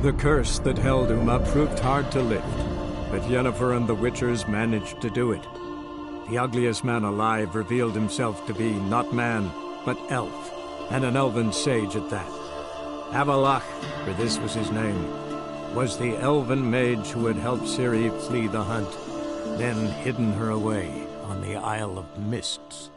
The curse that held Uma proved hard to lift, but Yennefer and the Witchers managed to do it. The ugliest man alive revealed himself to be not man, but elf, and an elven sage at that. Avallac'h, for this was his name, was the elven mage who had helped Ciri flee the hunt, then hidden her away on the Isle of Mists.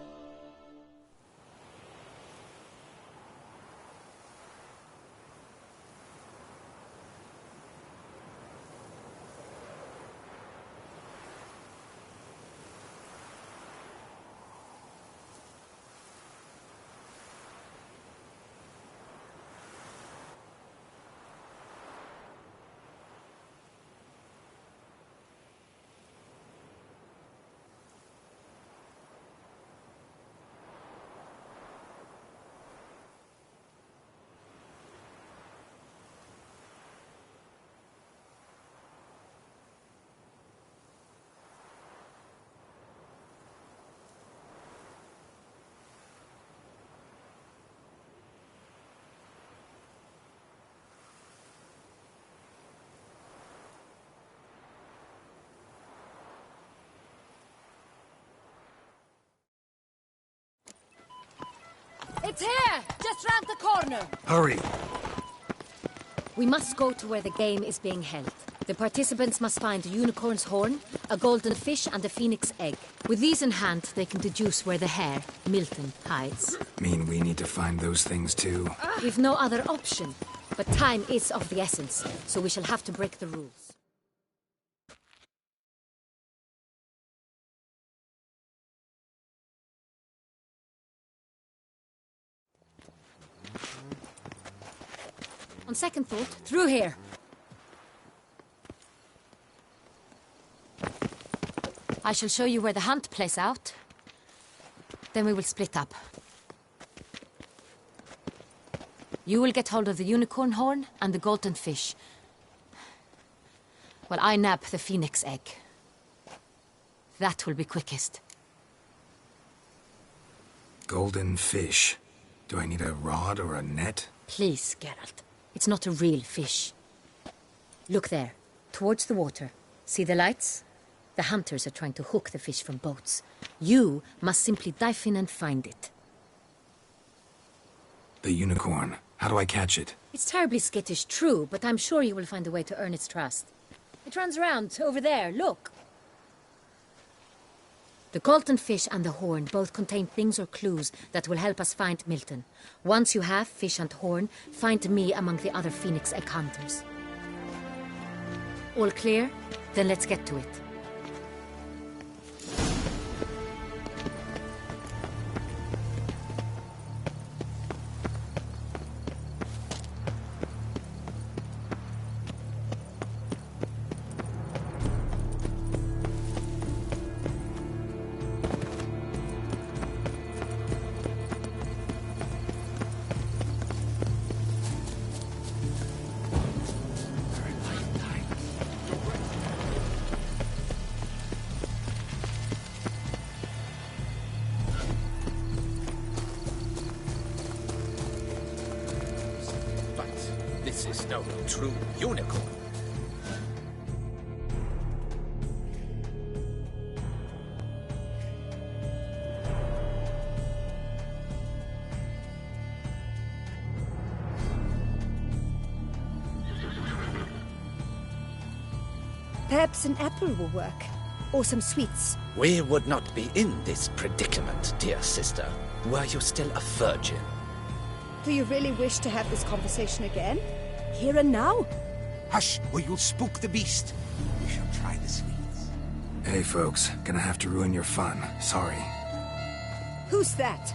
It's here! Just round the corner! Hurry! We must go to where the game is being held. The participants must find a unicorn's horn, a golden fish, and a phoenix egg. With these in hand, they can deduce where the hare, Milton, hides. Mean we need to find those things too? We've no other option. But time is of the essence, so we shall have to break the rules. On second thought, through here. I shall show you where the hunt plays out. Then we will split up. You will get hold of the unicorn horn and the golden fish. While I nab the phoenix egg. That will be quickest. Golden fish. Do I need a rod or a net? Please, Geralt. It's not a real fish. Look there, towards the water. See the lights? The hunters are trying to hook the fish from boats. You must simply dive in and find it. The unicorn. How do I catch it? It's terribly skittish, true, but I'm sure you will find a way to earn its trust. It runs around, over there, look. The golden fish and the horn both contain things or clues that will help us find Milton. Once you have fish and horn, find me among the other phoenix egg hunters. All clear? Then let's get to it. This is no true unicorn. Perhaps an apple will work. Or some sweets. We would not be in this predicament, dear sister, were you still a virgin. Do you really wish to have this conversation again? Here and now? Hush, or you'll spook the beast. We shall try the sweets. Hey folks, gonna have to ruin your fun. Sorry. Who's that?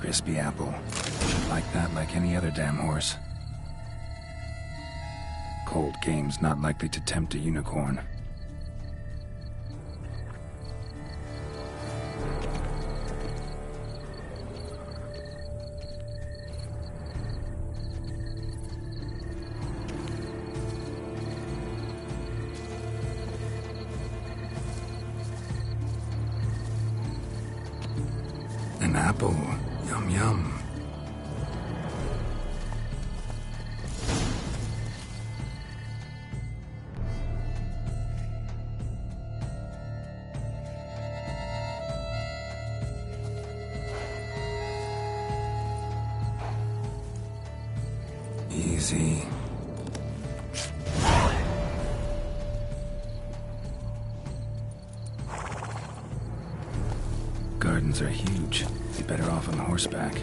Crispy apple. Should like that like any other damn horse. Cold game's not likely to tempt a unicorn. An apple. Yum yum. Easy. Gardens are huge. Be better off on horseback.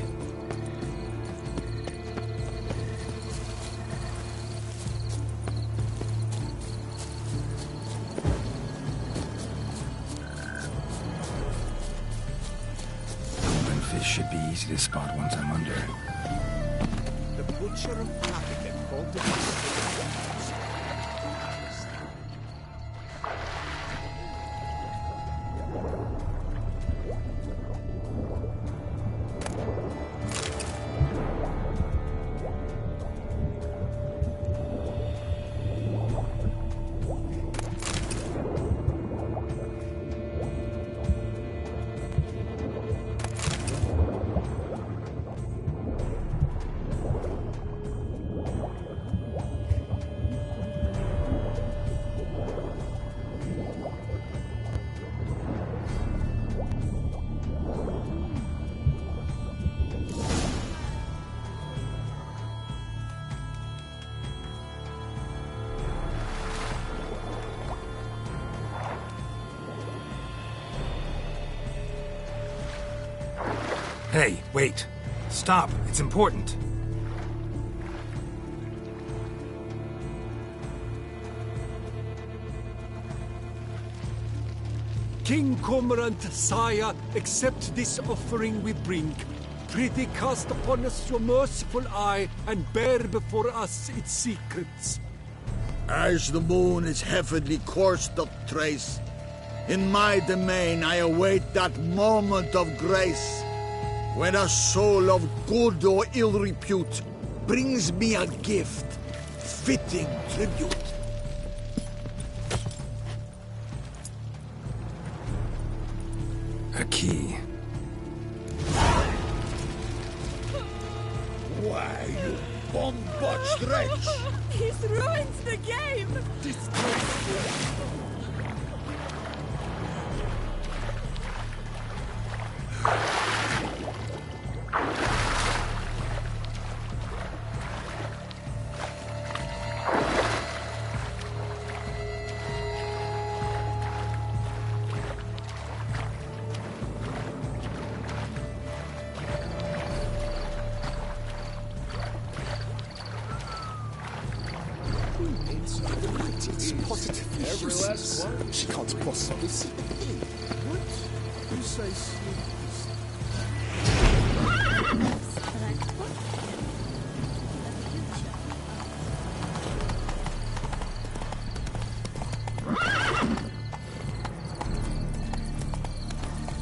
Golden fish should be easy to spot once I'm under. The butcher of Papican called the beast. Hey, wait. Stop. It's important. King Cormorant, sire, accept this offering we bring. Prithee cast upon us your merciful eye, and bear before us its secrets. As the moon its heavenly course doth trace, in my domain I await that moment of grace, when a soul of good or ill repute brings me a gift, fitting tribute. A key. Why, you bomb-botched wretch! He's ruined the game! It's positively useless. She can't possibly see. What? You say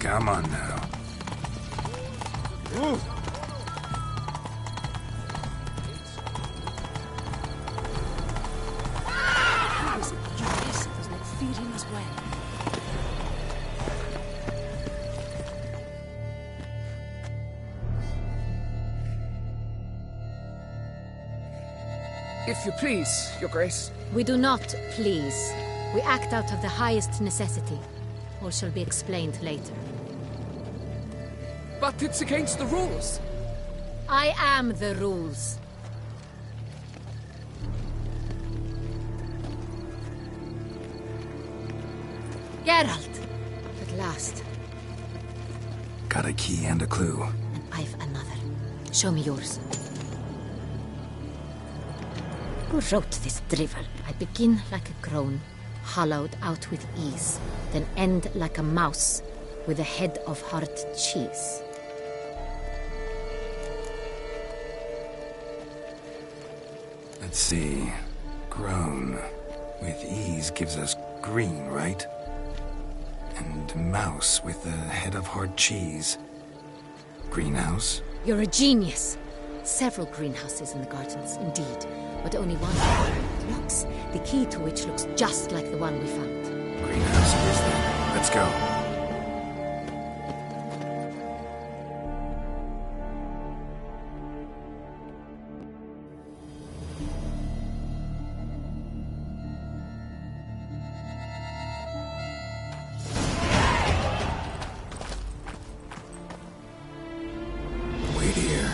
Come on now. If you please, Your Grace. We do not please. We act out of the highest necessity. All shall be explained later. But it's against the rules. I am the rules. Geralt! At last. Got a key and a clue. I've another. Show me yours. Who wrote this drivel? I begin like a crone, hollowed out with ease, then end like a mouse with a head of hard cheese. Let's see. Grown. With ease gives us green, right? And mouse with the head of hard cheese. Greenhouse? You're a genius. Several greenhouses in the gardens, indeed, but only one looks, the key to which looks just like the one we found. Greenhouse it is then. Let's go. Wait here.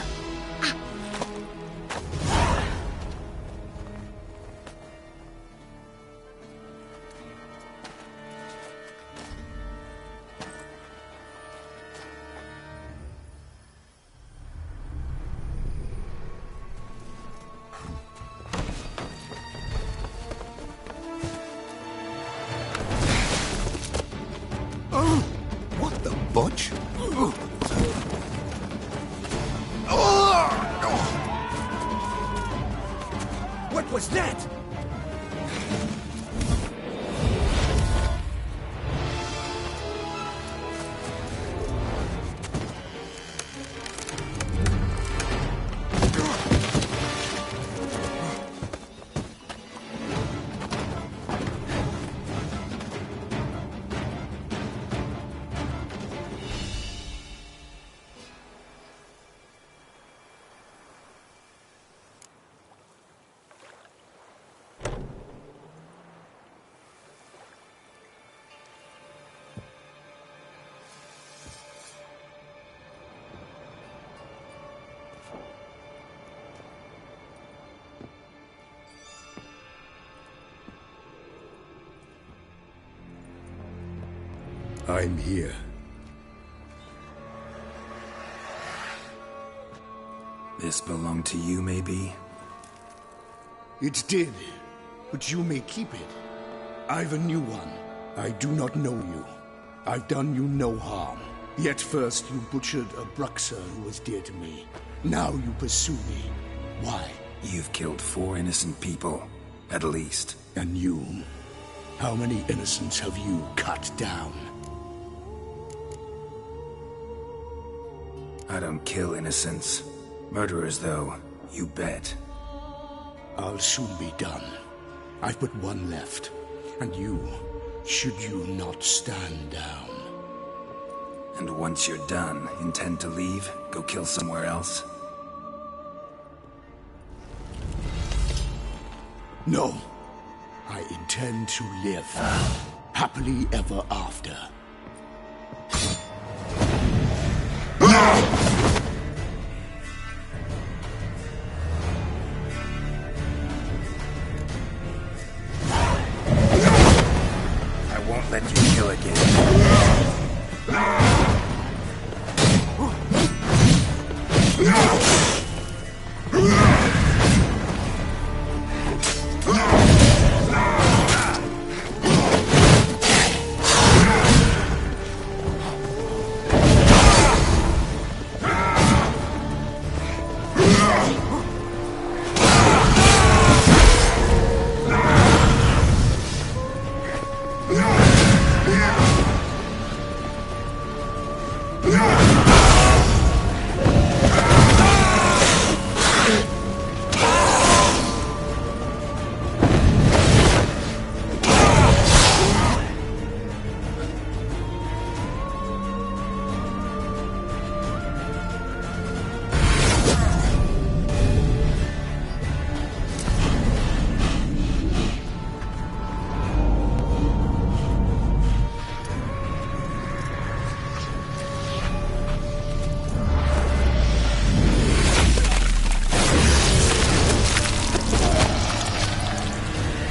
What the butch? What was that? I'm here. This belonged to you, maybe? It did, but you may keep it. I've a new one. I do not know you. I've done you no harm. Yet first you butchered a Bruxer who was dear to me. Now you pursue me. Why? You've killed 4 innocent people, at least. And you? How many innocents have you cut down? I don't kill innocents. Murderers, though, you bet. I'll soon be done. I've but one left. And you, should you not stand down. And once you're done, intend to leave? Go kill somewhere else? No. I intend to live. Happily ever after. I won't let you kill again.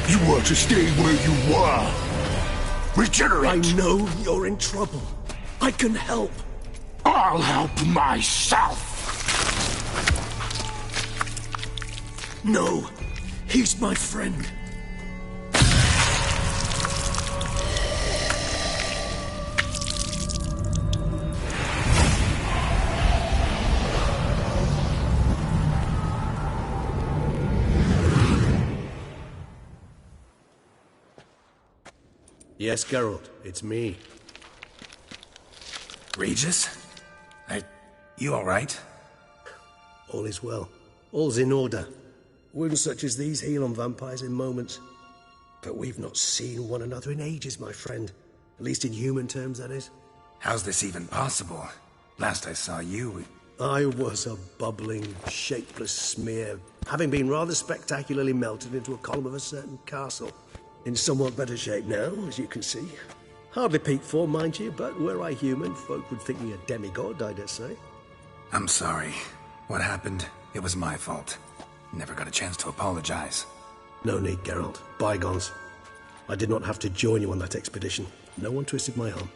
You were to stay where you were. Regenerate! I know you're in trouble. I can help. I'll help myself! No, he's my friend. Yes, Geralt, it's me. Regis? You alright? All is well. All's in order. Wounds such as these heal on vampires in moments. But we've not seen one another in ages, my friend. At least in human terms, that is. How's this even possible? Last I saw you... I was a bubbling, shapeless smear, having been rather spectacularly melted into a column of a certain castle. In somewhat better shape now, as you can see. Hardly peak form, mind you, but were I human, folk would think me a demigod, I dare say. I'm sorry. What happened, it was my fault. Never got a chance to apologize. No need, Geralt. Bygones. I did not have to join you on that expedition. No one twisted my arm.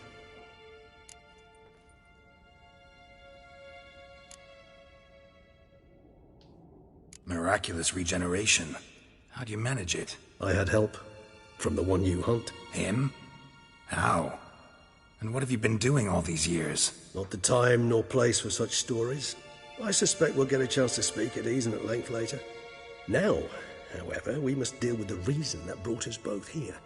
Miraculous regeneration. How do you manage it? I had help. From the one you hunt. Him? How? And what have you been doing all these years? Not the time nor place for such stories. I suspect we'll get a chance to speak at ease and at length later. Now, however, we must deal with the reason that brought us both here.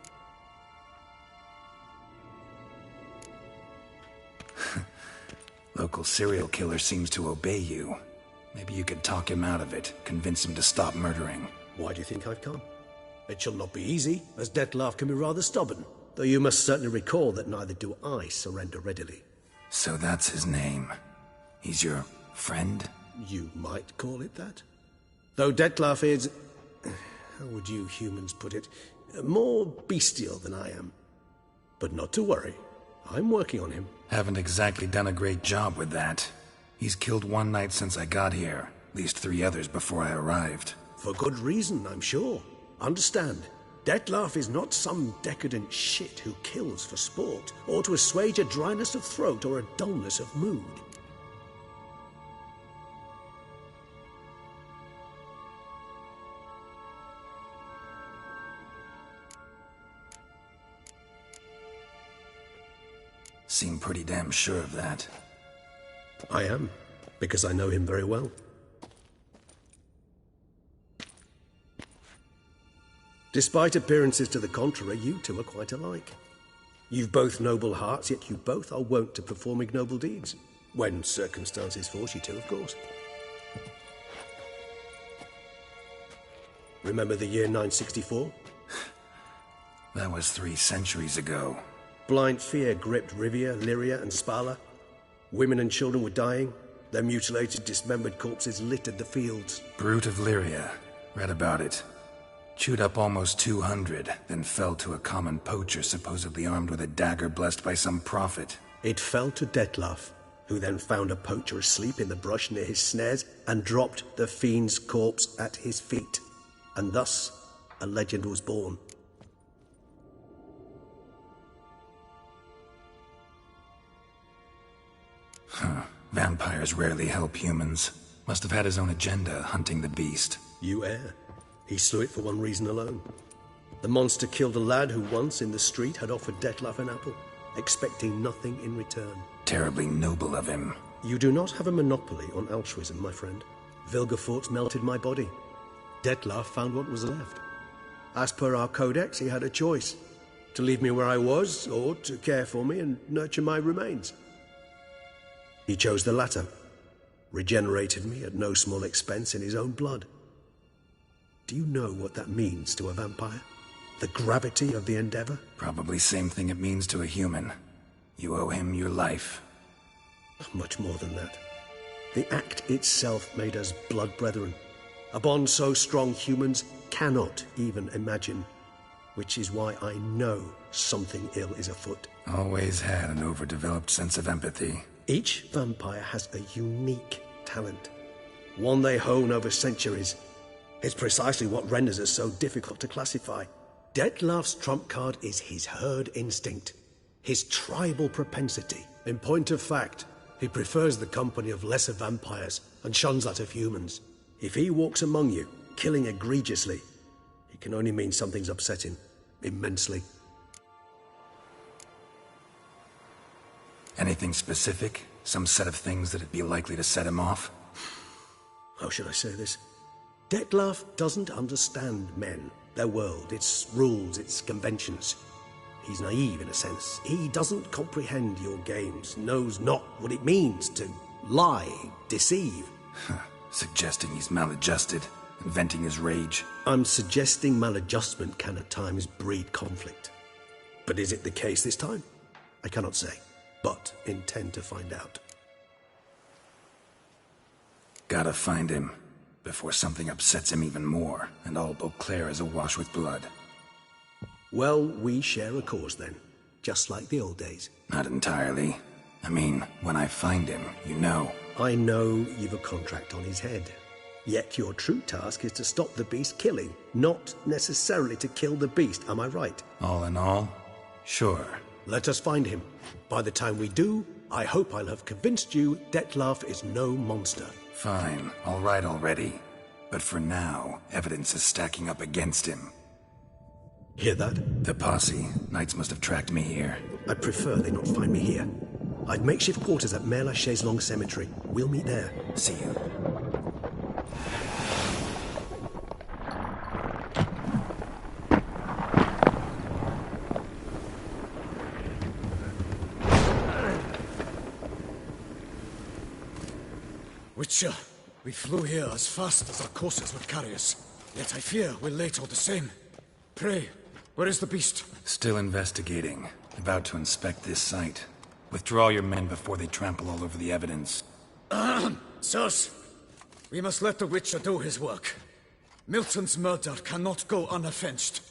Local serial killer seems to obey you. Maybe you could talk him out of it, convince him to stop murdering. Why do you think I've come? It shall not be easy, as Dettlaff can be rather stubborn. Though you must certainly recall that neither do I surrender readily. So that's his name. He's your friend? You might call it that. Though Dettlaff is... how would you humans put it? More bestial than I am. But not to worry. I'm working on him. Haven't exactly done a great job with that. He's killed one knight since I got here. At least 3 others before I arrived. For good reason, I'm sure. Understand, Dettlaff is not some decadent shit who kills for sport, or to assuage a dryness of throat or a dullness of mood. Seem pretty damn sure of that. I am, because I know him very well. Despite appearances to the contrary, you two are quite alike. You've both noble hearts, yet you both are wont to perform ignoble deeds. When circumstances force you to, of course. Remember the year 964? That was 3 centuries ago. Blind fear gripped Rivia, Lyria, and Spala. Women and children were dying. Their mutilated, dismembered corpses littered the fields. Brute of Lyria. Read about it. Chewed up almost 200, then fell to a common poacher supposedly armed with a dagger blessed by some prophet. It fell to Dettlaff, who then found a poacher asleep in the brush near his snares and dropped the fiend's corpse at his feet. And thus, a legend was born. Vampires rarely help humans. Must have had his own agenda, hunting the beast. You err. He slew it for one reason alone. The monster killed a lad who once, in the street, had offered Dettlaff an apple, expecting nothing in return. Terribly noble of him. You do not have a monopoly on altruism, my friend. Vilgefortz melted my body. Dettlaff found what was left. As per our codex, he had a choice. To leave me where I was, or to care for me and nurture my remains. He chose the latter. Regenerated me at no small expense in his own blood. Do you know what that means to a vampire? The gravity of the endeavor? Probably same thing it means to a human. You owe him your life. Much more than that. The act itself made us blood brethren. A bond so strong humans cannot even imagine. Which is why I know something ill is afoot. Always had an overdeveloped sense of empathy. Each vampire has a unique talent. One they hone over centuries. It's precisely what renders us so difficult to classify. Dettlaff's trump card is his herd instinct, his tribal propensity. In point of fact, he prefers the company of lesser vampires and shuns that of humans. If he walks among you, killing egregiously, it can only mean something's upset him, immensely. Anything specific? Some set of things that'd be likely to set him off? How should I say this? Dettlaff doesn't understand men, their world, its rules, its conventions. He's naive in a sense. He doesn't comprehend your games, knows not what it means to lie, deceive. Suggesting he's maladjusted, venting his rage. I'm suggesting maladjustment can at times breed conflict. But is it the case this time? I cannot say, but intend to find out. Gotta find him, before something upsets him even more, and all Beauclair is awash with blood. Well, we share a cause then, just like the old days. Not entirely. I mean, when I find him, you know. I know you've a contract on his head. Yet your true task is to stop the beast killing, not necessarily to kill the beast, am I right? All in all, sure. Let us find him. By the time we do, I hope I'll have convinced you Dettlaff is no monster. Fine, all right already. But for now, evidence is stacking up against him. Hear that? The posse. Knights must have tracked me here. I'd prefer they not find me here. I've makeshift quarters at Mère Lachaise Long Cemetery. We'll meet there. See you. Witcher, we flew here as fast as our courses would carry us. Yet I fear we're late all the same. Pray, where is the beast? Still investigating. About to inspect this site. Withdraw your men before they trample all over the evidence. Sirs, we must let the Witcher do his work. Milton's murder cannot go unavenged.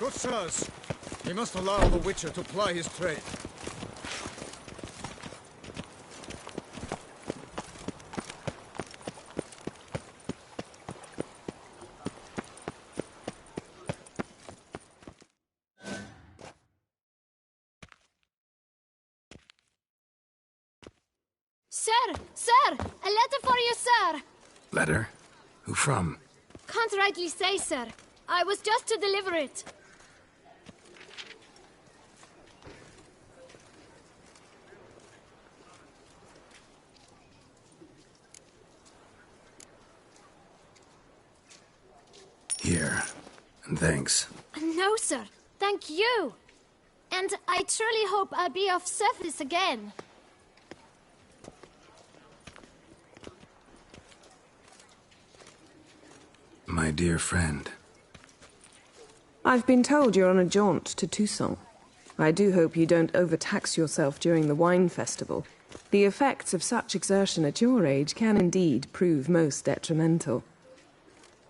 Good sirs, we must allow the Witcher to ply his trade. Sir! Sir! A letter for you, sir! Letter? Who from? Can't rightly say, sir. I was just to deliver it. Here. And thanks. No, sir. Thank you. And I truly hope I'll be of service again. My dear friend. I've been told you're on a jaunt to Toussaint. I do hope you don't overtax yourself during the wine festival. The effects of such exertion at your age can indeed prove most detrimental.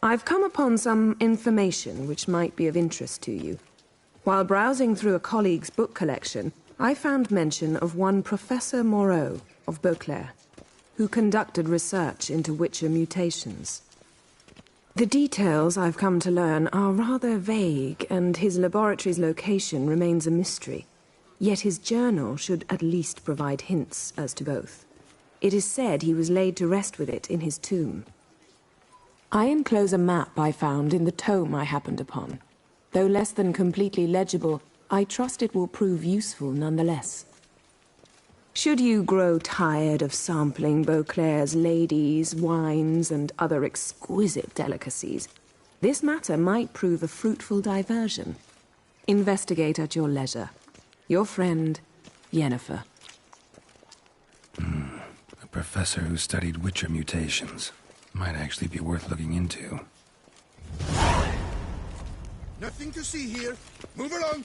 I've come upon some information which might be of interest to you. While browsing through a colleague's book collection, I found mention of one Professor Moreau of Beauclair, who conducted research into Witcher mutations. The details I've come to learn are rather vague, and his laboratory's location remains a mystery. Yet his journal should at least provide hints as to both. It is said he was laid to rest with it in his tomb. I enclose a map I found in the tome I happened upon. Though less than completely legible, I trust it will prove useful nonetheless. Should you grow tired of sampling Beauclair's ladies, wines, and other exquisite delicacies, this matter might prove a fruitful diversion. Investigate at your leisure. Your friend, Yennefer. A professor who studied Witcher mutations. Might actually be worth looking into. Nothing to see here. Move along.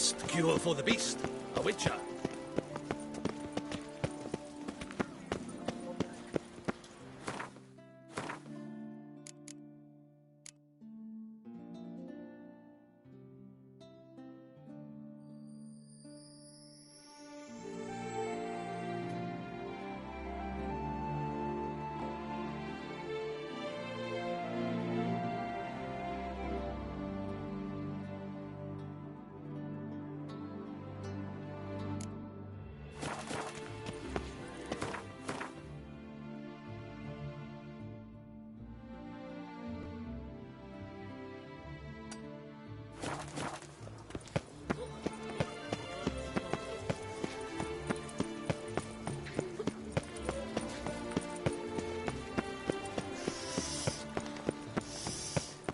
best cure for the beast. A witcher.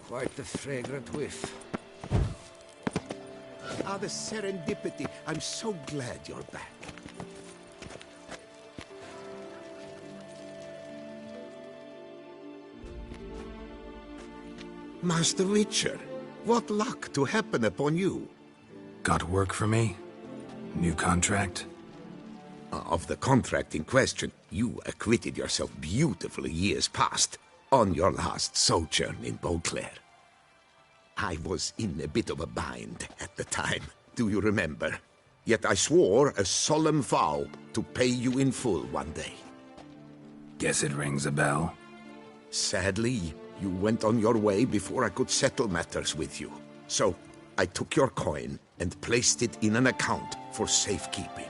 Quite the fragrant whiff. Ah, the serendipity. I'm so glad you're back. Master Witcher, what luck to happen upon you. Got work for me? New contract? Of the contract in question, you acquitted yourself beautifully years past on your last sojourn in Beauclair. I was in a bit of a bind at the time, do you remember? Yet I swore a solemn vow to pay you in full one day. Guess it rings a bell. Sadly, you went on your way before I could settle matters with you. So, I took your coin and placed it in an account for safekeeping.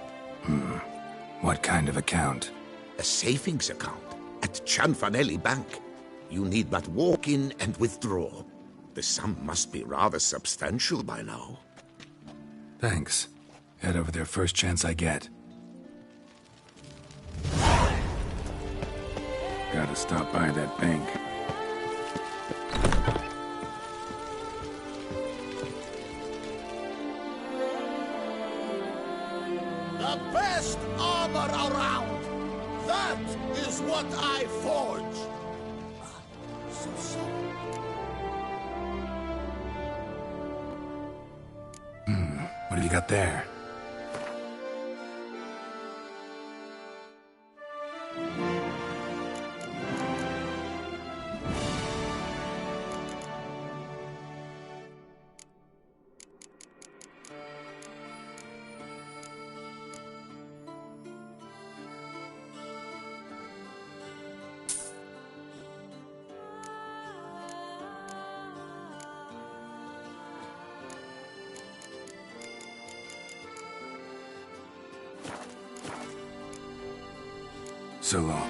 What kind of account? A savings account at Cianfanelli Bank. You need but walk in and withdraw. The sum must be rather substantial by now. Thanks. Head over there first chance I get. Gotta stop by that bank. The best armor around! That is what I forge! What have you got there? So long.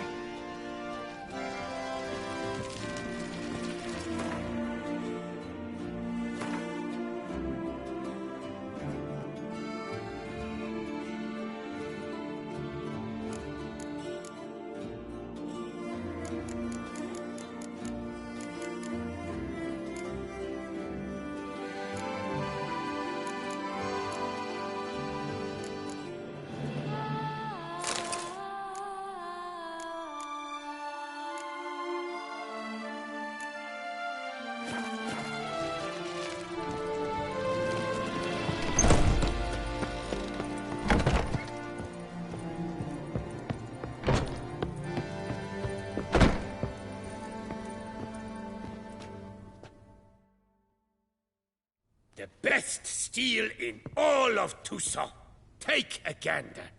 The best steel in all of Toussaint. Take a gander.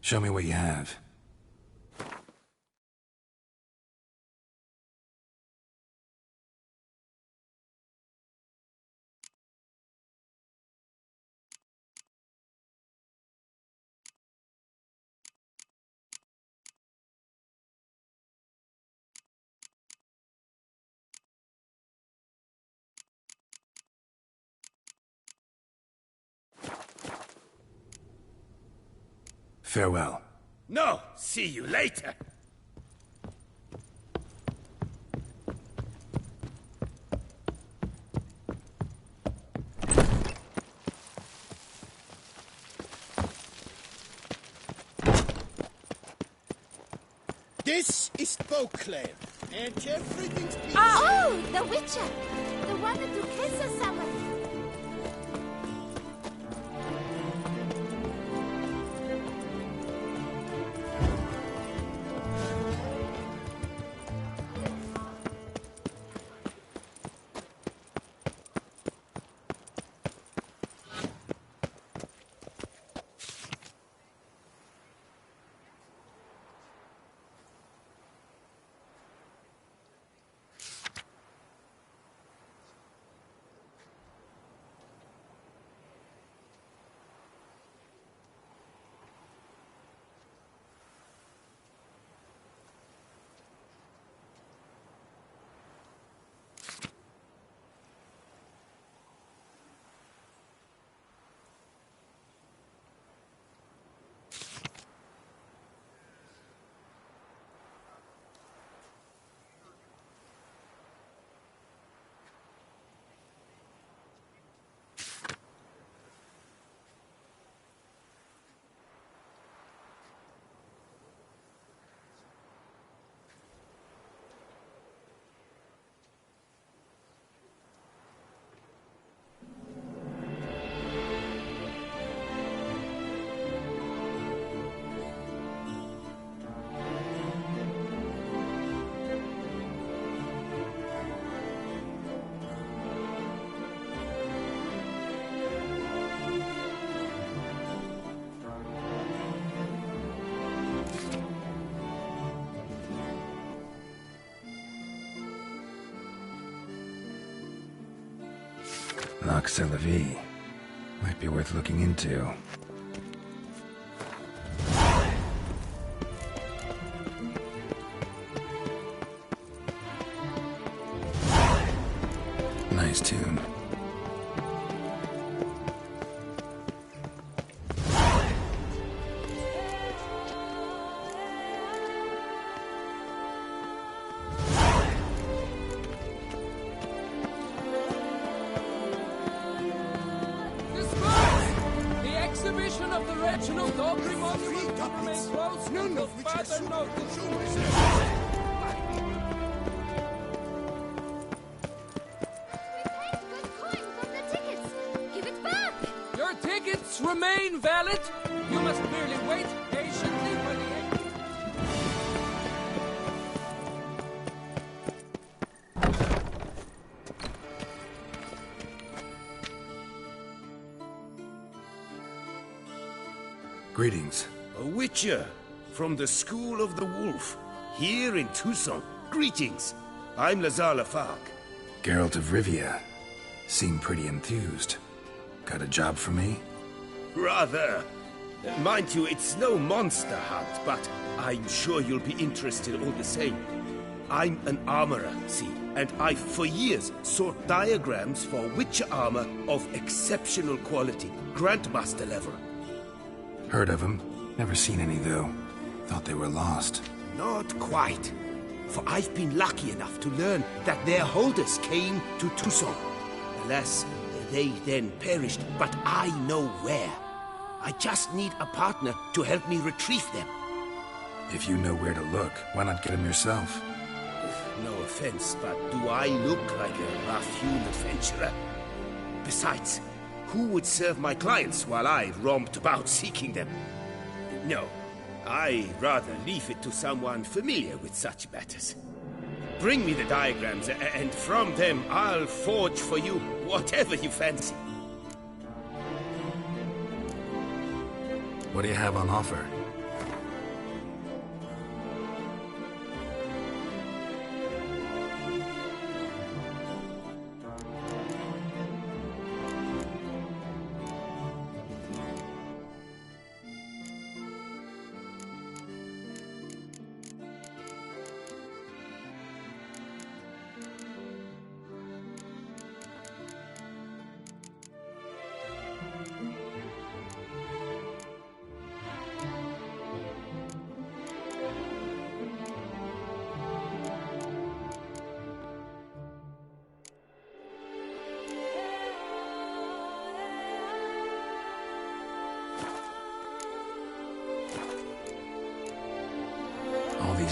Show me what you have. Farewell. No, see you later. This is Beauclair, and everything's peaceful. Oh, the Witcher! The one that took kiss or something. Loch Selavie. Might be worth looking into. Nice tune. Remain valid. You must merely wait patiently for the end. Greetings. A Witcher from the School of the Wolf, here in Toussaint. Greetings. I'm Lazar Lafargue. Geralt of Rivia. Seem pretty enthused. Got a job for me? Rather. Mind you, it's no monster hunt, but I'm sure you'll be interested all the same. I'm an armorer, see, and I've for years sought diagrams for Witcher armor of exceptional quality, Grandmaster level. Heard of them. Never seen any, though. Thought they were lost. Not quite. For I've been lucky enough to learn that their holders came to Toussaint. Alas, they then perished, but I know where. I just need a partner to help me retrieve them. If you know where to look, why not get them yourself? No offense, but do I look like a rough-hewn adventurer? Besides, who would serve my clients while I romped about seeking them? No, I'd rather leave it to someone familiar with such matters. Bring me the diagrams, and from them I'll forge for you whatever you fancy. What do you have on offer?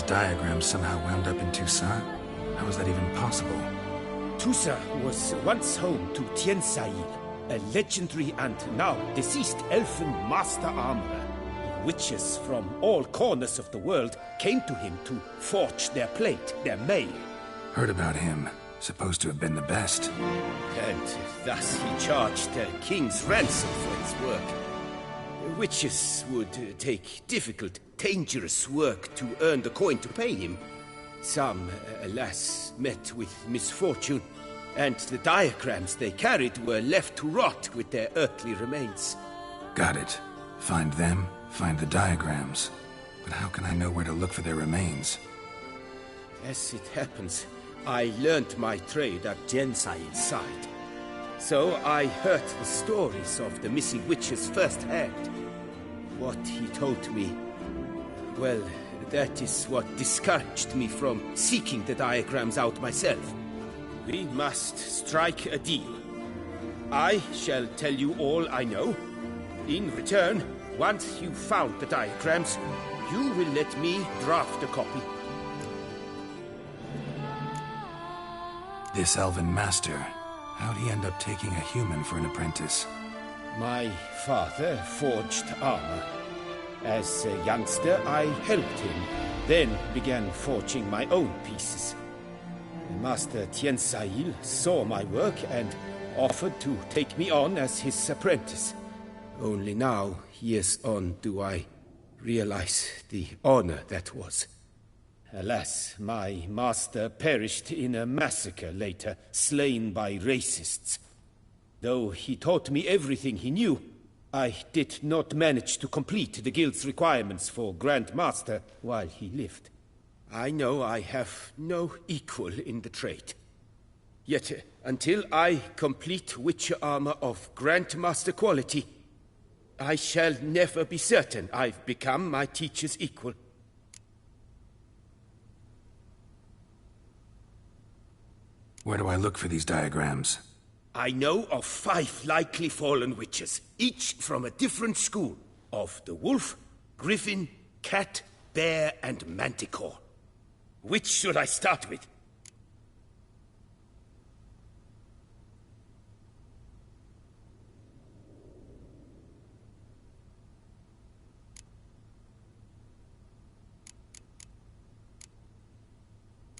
diagrams somehow wound up in Toussaint? How was that even possible? Toussaint was once home to Tien Sail, a legendary and now deceased elfin master armorer. Witches from all corners of the world came to him to forge their plate, their mail. Heard about him. Supposed to have been the best. And thus he charged a king's ransom for his work. Witches would take difficult, dangerous work to earn the coin to pay him. Some, alas, met with misfortune, and the diagrams they carried were left to rot with their earthly remains. Got it. Find them, find the diagrams. But how can I know where to look for their remains? As it happens, I learned my trade at Tien Sail's side. So I heard the stories of the missing witches firsthand. What he told me, well, that is what discouraged me from seeking the diagrams out myself. We must strike a deal. I shall tell you all I know. In return, once you've found the diagrams, you will let me draft a copy. This elven master, how'd he end up taking a human for an apprentice? My father forged armor. As a youngster, I helped him, then began forging my own pieces. Master Tien Sail saw my work and offered to take me on as his apprentice. Only now, years on, do I realize the honor that was. Alas, my master perished in a massacre later, slain by racists. Though he taught me everything he knew, I did not manage to complete the guild's requirements for Grand Master while he lived. I know I have no equal in the trade. Yet, until I complete Witcher armor of Grand Master quality, I shall never be certain I've become my teacher's equal. Where do I look for these diagrams? I know of 5 likely fallen witches, each from a different school, of the wolf, griffin, cat, bear, and manticore. Which should I start with?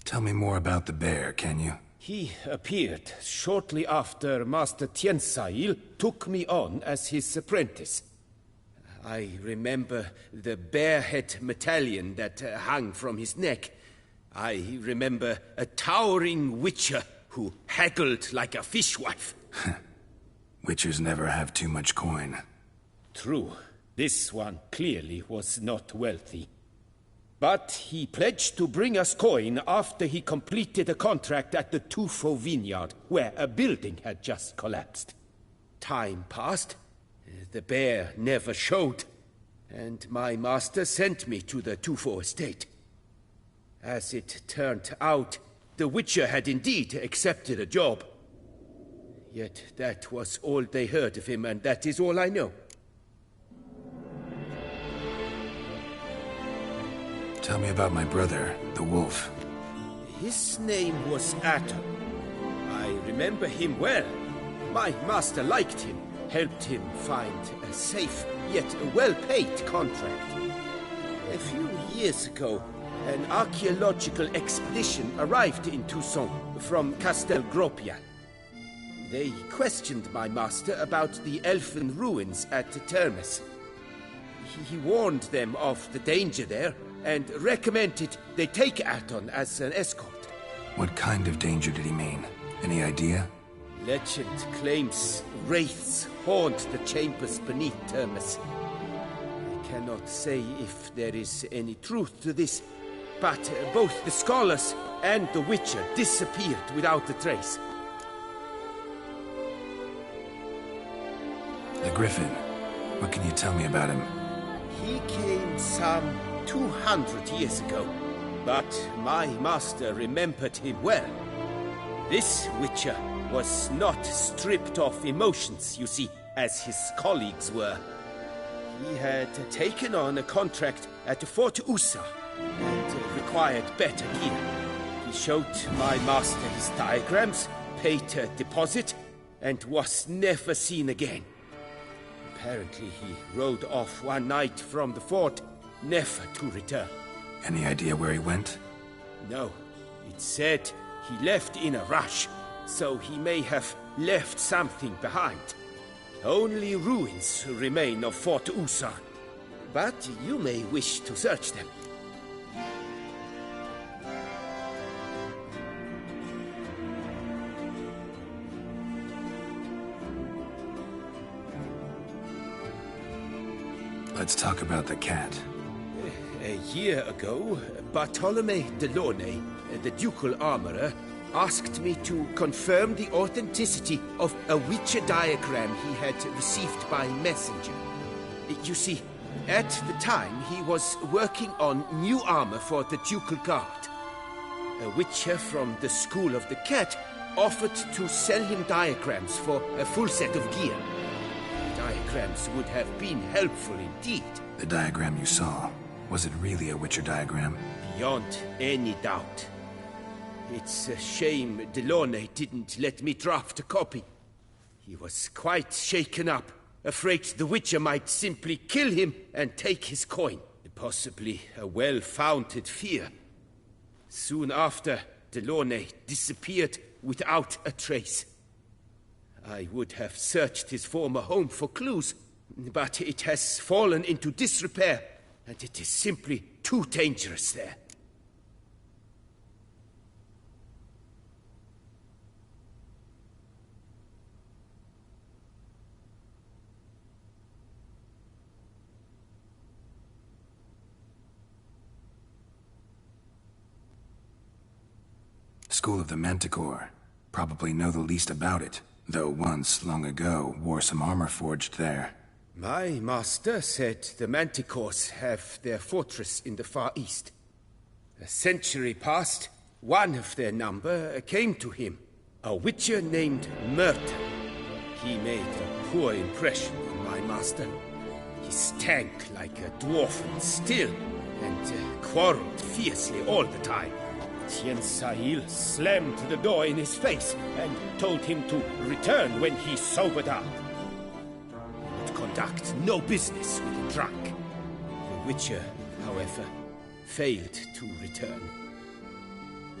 Tell me more about the bear, can you? He appeared shortly after Master Tien Sail took me on as his apprentice. I remember the bear-head medallion that hung from his neck. I remember a towering witcher who haggled like a fishwife. Witchers never have too much coin. True. This one clearly was not wealthy. But he pledged to bring us coin after he completed a contract at the Tufo vineyard, where a building had just collapsed. Time passed. The bear never showed, and my master sent me to the Tufo estate. As it turned out, the Witcher had indeed accepted a job. Yet that was all they heard of him, and that is all I know. Tell me about my brother, the wolf. His name was Atom. I remember him well. My master liked him, helped him find a safe, yet well-paid contract. A few years ago, an archaeological expedition arrived in Toussaint from Castel Gropia. They questioned my master about the elfin ruins at Termes. He warned them of the danger there, and recommended they take Aton as an escort. What kind of danger did he mean? Any idea? Legend claims wraiths haunt the chambers beneath Termes. I cannot say if there is any truth to this, but both the scholars and the Witcher disappeared without a trace. The Griffin. What can you tell me about him? He came some 200 years ago, but my master remembered him well. This Witcher was not stripped of emotions, you see, as his colleagues were. He had taken on a contract at Fort Usa and acquired better gear. He showed my master his diagrams, paid a deposit, and was never seen again. Apparently he rode off one night from the fort, never to return. Any idea where he went? No. It said he left in a rush, so he may have left something behind. Only ruins remain of Fort Usar, but you may wish to search them. Let's talk about the cat. A year ago, Bartolome Delaunay, the ducal armorer, asked me to confirm the authenticity of a Witcher diagram he had received by messenger. You see, at the time he was working on new armor for the ducal guard. A Witcher from the School of the Cat offered to sell him diagrams for a full set of gear. The diagrams would have been helpful indeed. The diagram you saw, was it really a Witcher diagram? Beyond any doubt. It's a shame Delaunay didn't let me draft a copy. He was quite shaken up, afraid the Witcher might simply kill him and take his coin. Possibly a well-founded fear. Soon after, Delaunay disappeared without a trace. I would have searched his former home for clues, but it has fallen into disrepair, and it is simply too dangerous there. School of the Manticore. Probably know the least about it, though once, long ago, wore some armor forged there. My master said the Manticores have their fortress in the Far East. A century past, one of their number came to him, a Witcher named Murta. He made a poor impression on my master. He stank like a dwarfen still, and quarreled fiercely all the time. Tien Sahil slammed the door in his face and told him to return when he sobered up. He would conduct no business with a drunk. The Witcher, however, failed to return.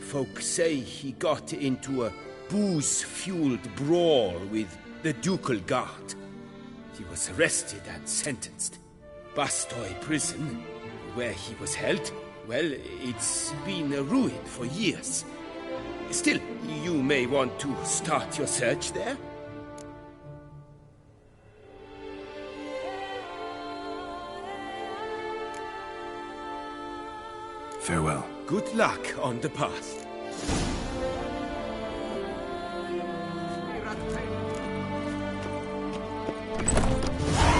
Folk say he got into a booze-fueled brawl with the Ducal Guard. He was arrested and sentenced. Bastoy Prison, where he was held, well, it's been a ruin for years. Still, you may want to start your search there. Farewell. Good luck on the path.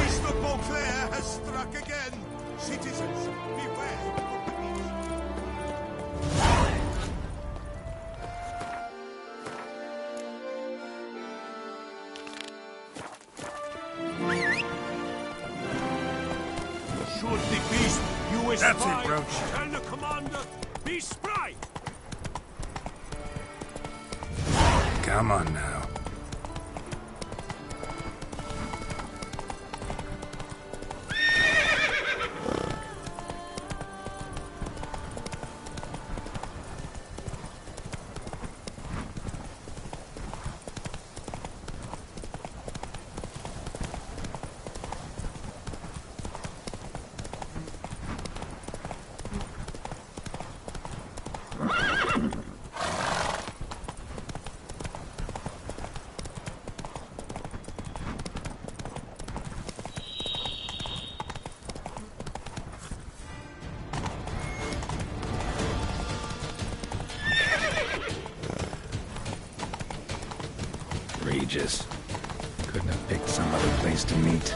East of Beauclair has struck again. Citizens, beware. Should the beast you espy, That's it, Roach. tell the commander, be spry! Come on now. Regis. Couldn't have picked some other place to meet.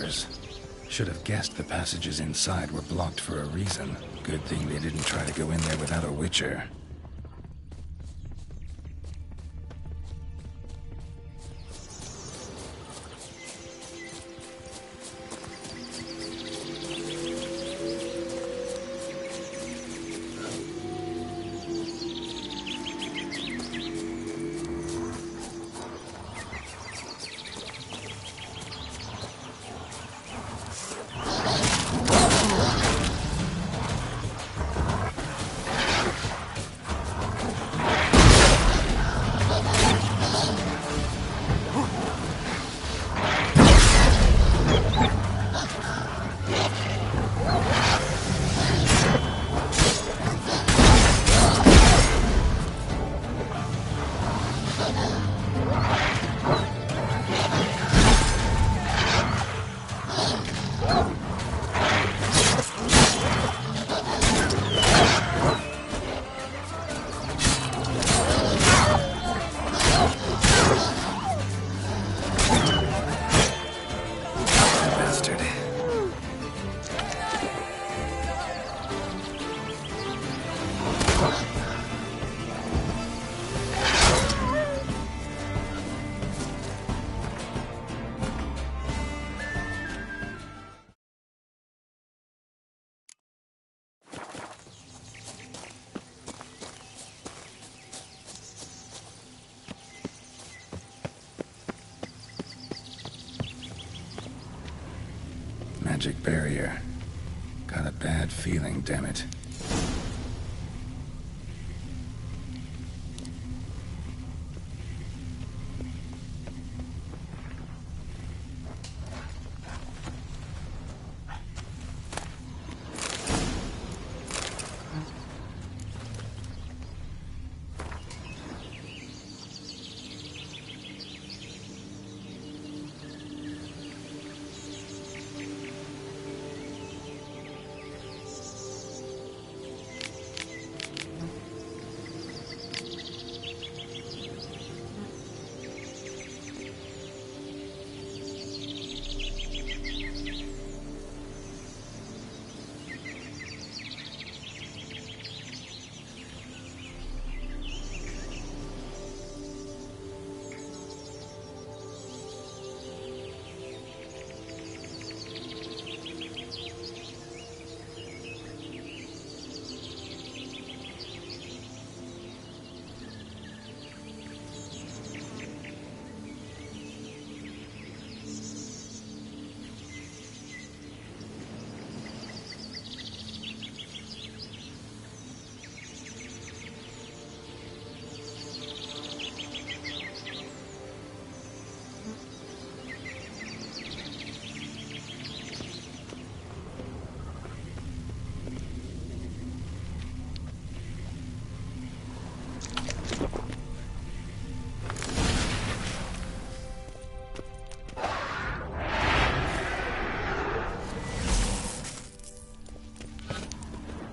doors. Should have guessed the passages inside were blocked for a reason. Good thing they didn't try to go in there without a Witcher. Magic barrier. Got a bad feeling, damn it.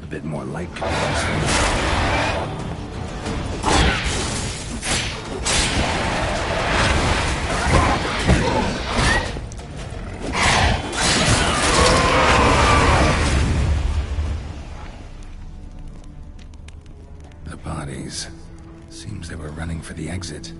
A bit more light consumption. The bodies. Seems they were running for the exit.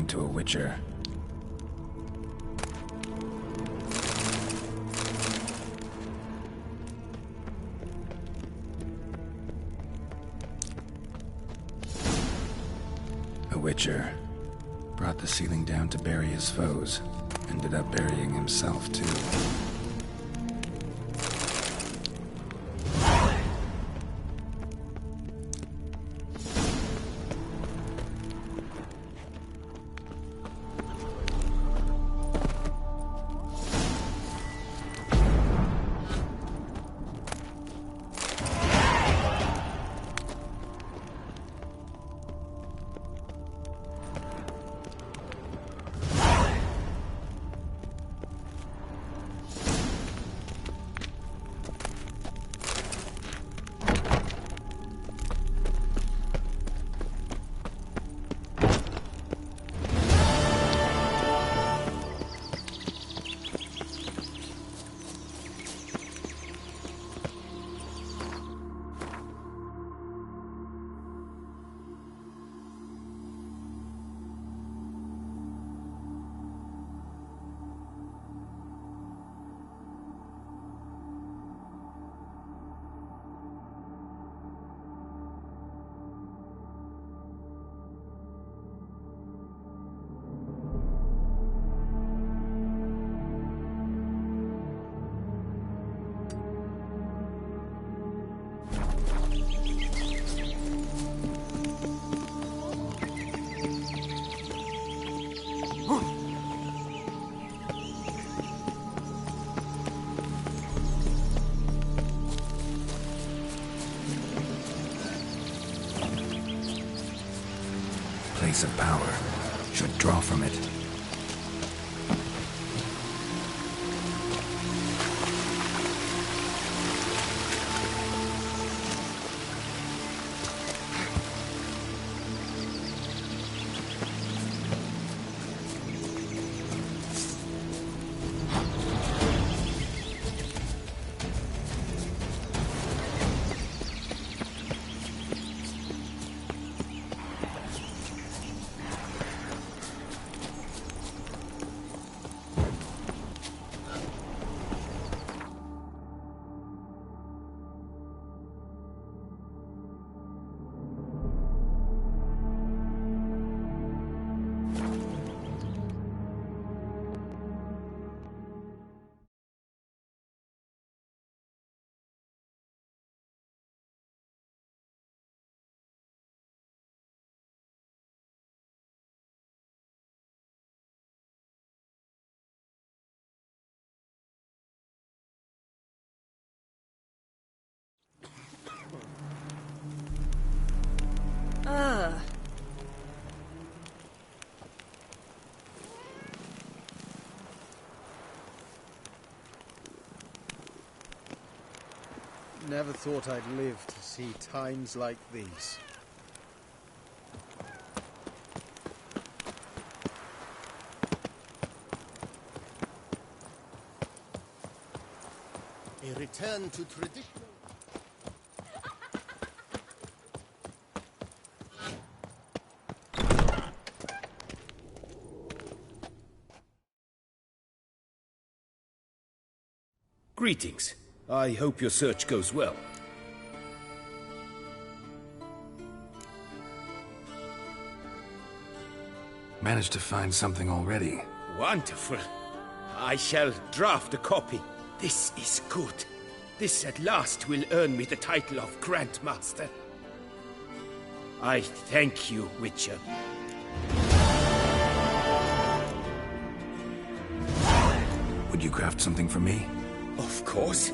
belong to a Witcher. A Witcher. Brought the ceiling down to bury his foes. Ended up burying himself, too. Place of power. Should draw from it. Never thought I'd live to see times like these. A return to traditional... Greetings. I hope your search goes well. Managed to find something already. Wonderful. I shall draft a copy. This is good. This at last will earn me the title of Grandmaster. I thank you, Witcher. Would you craft something for me? Of course.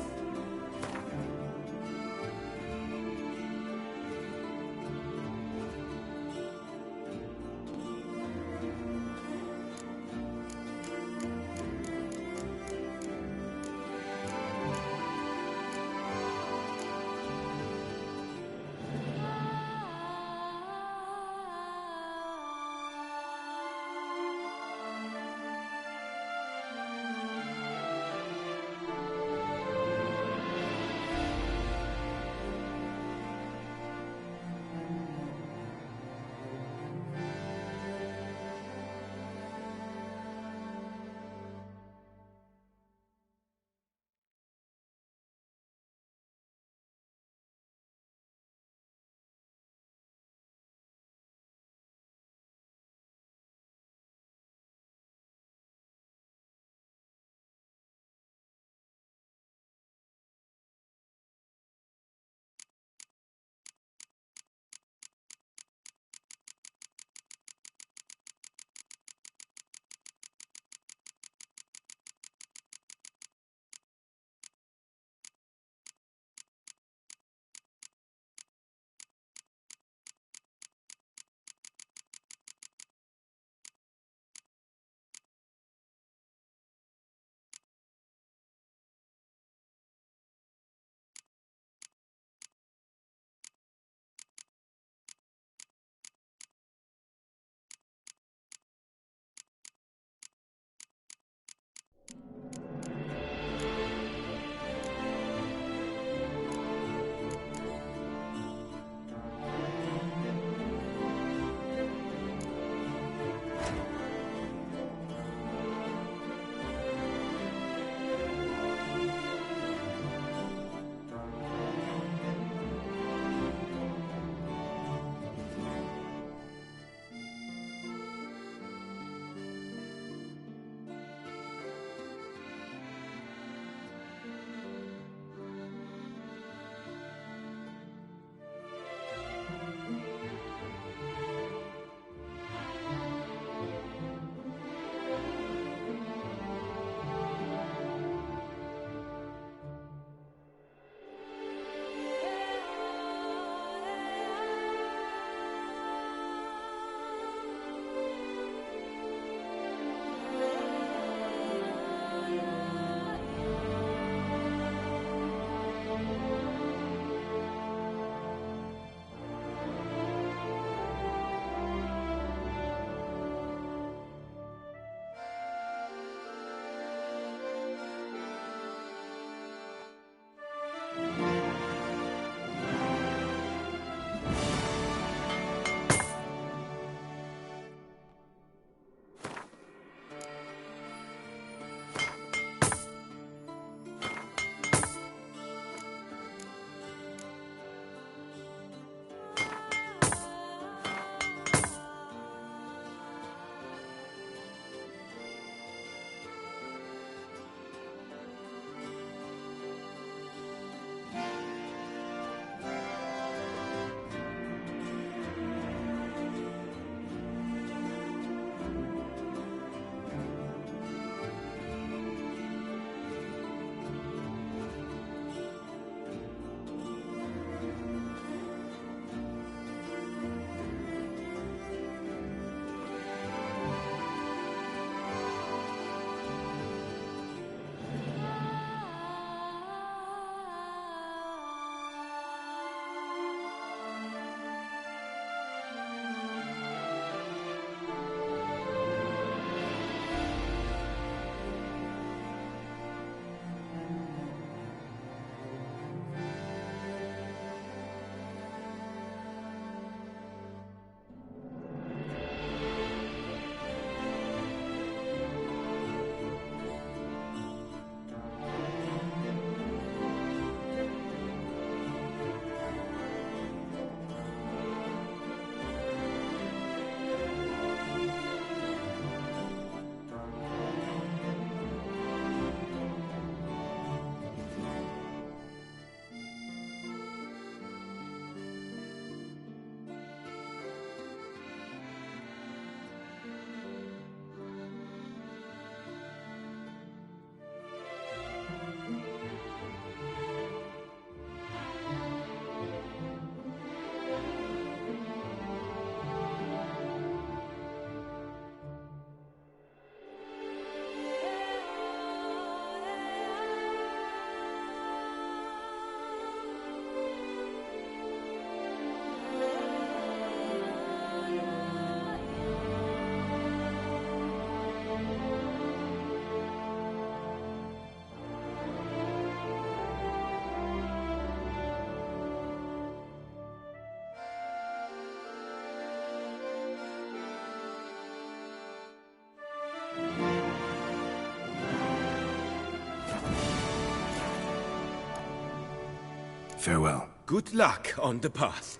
Farewell. Good luck on the path.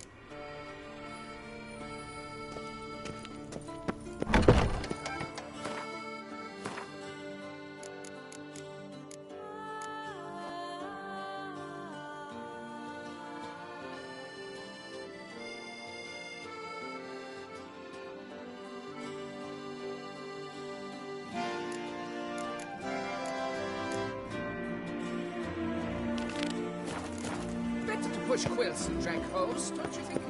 Better to push quilts and drag hose, don't you think?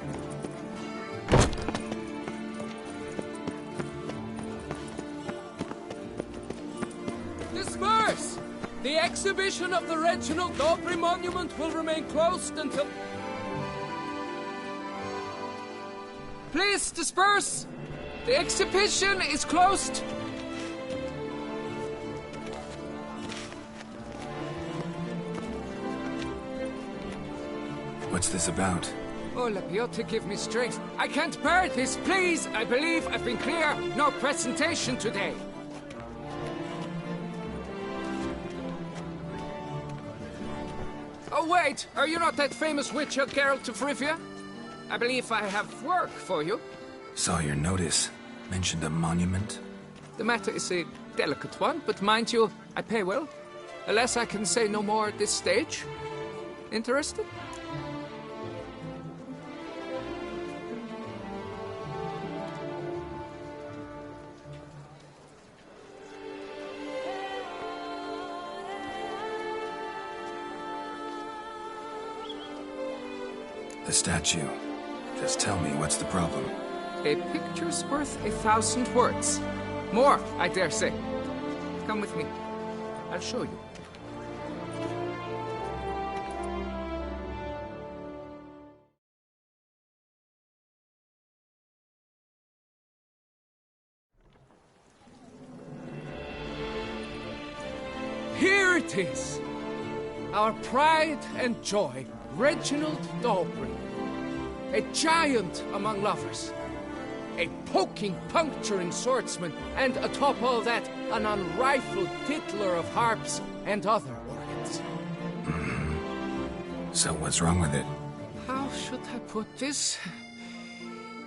Disperse! The exhibition of the Reginald Daubry monument will remain closed until... Please disperse! The exhibition is closed! What's this about? Oh, Lapiote, give me strength. I can't bear this, please! I believe I've been clear. No presentation today. Oh, wait! Are you not that famous witcher, Geralt of Rivia? I believe I have work for you. Saw your notice. Mentioned a monument. The matter is a delicate one, but mind you, I pay well. Alas, I can say no more at this stage. Interested? The statue. Just tell me, what's the problem? A picture's worth 1,000 words. More, I dare say. Come with me. I'll show you. Here it is! Our pride and joy, Reginald Daubry. A giant among lovers. A poking, puncturing swordsman, and atop all that, an unrifled tittler of harps and other organs. So what's wrong with it? How should I put this?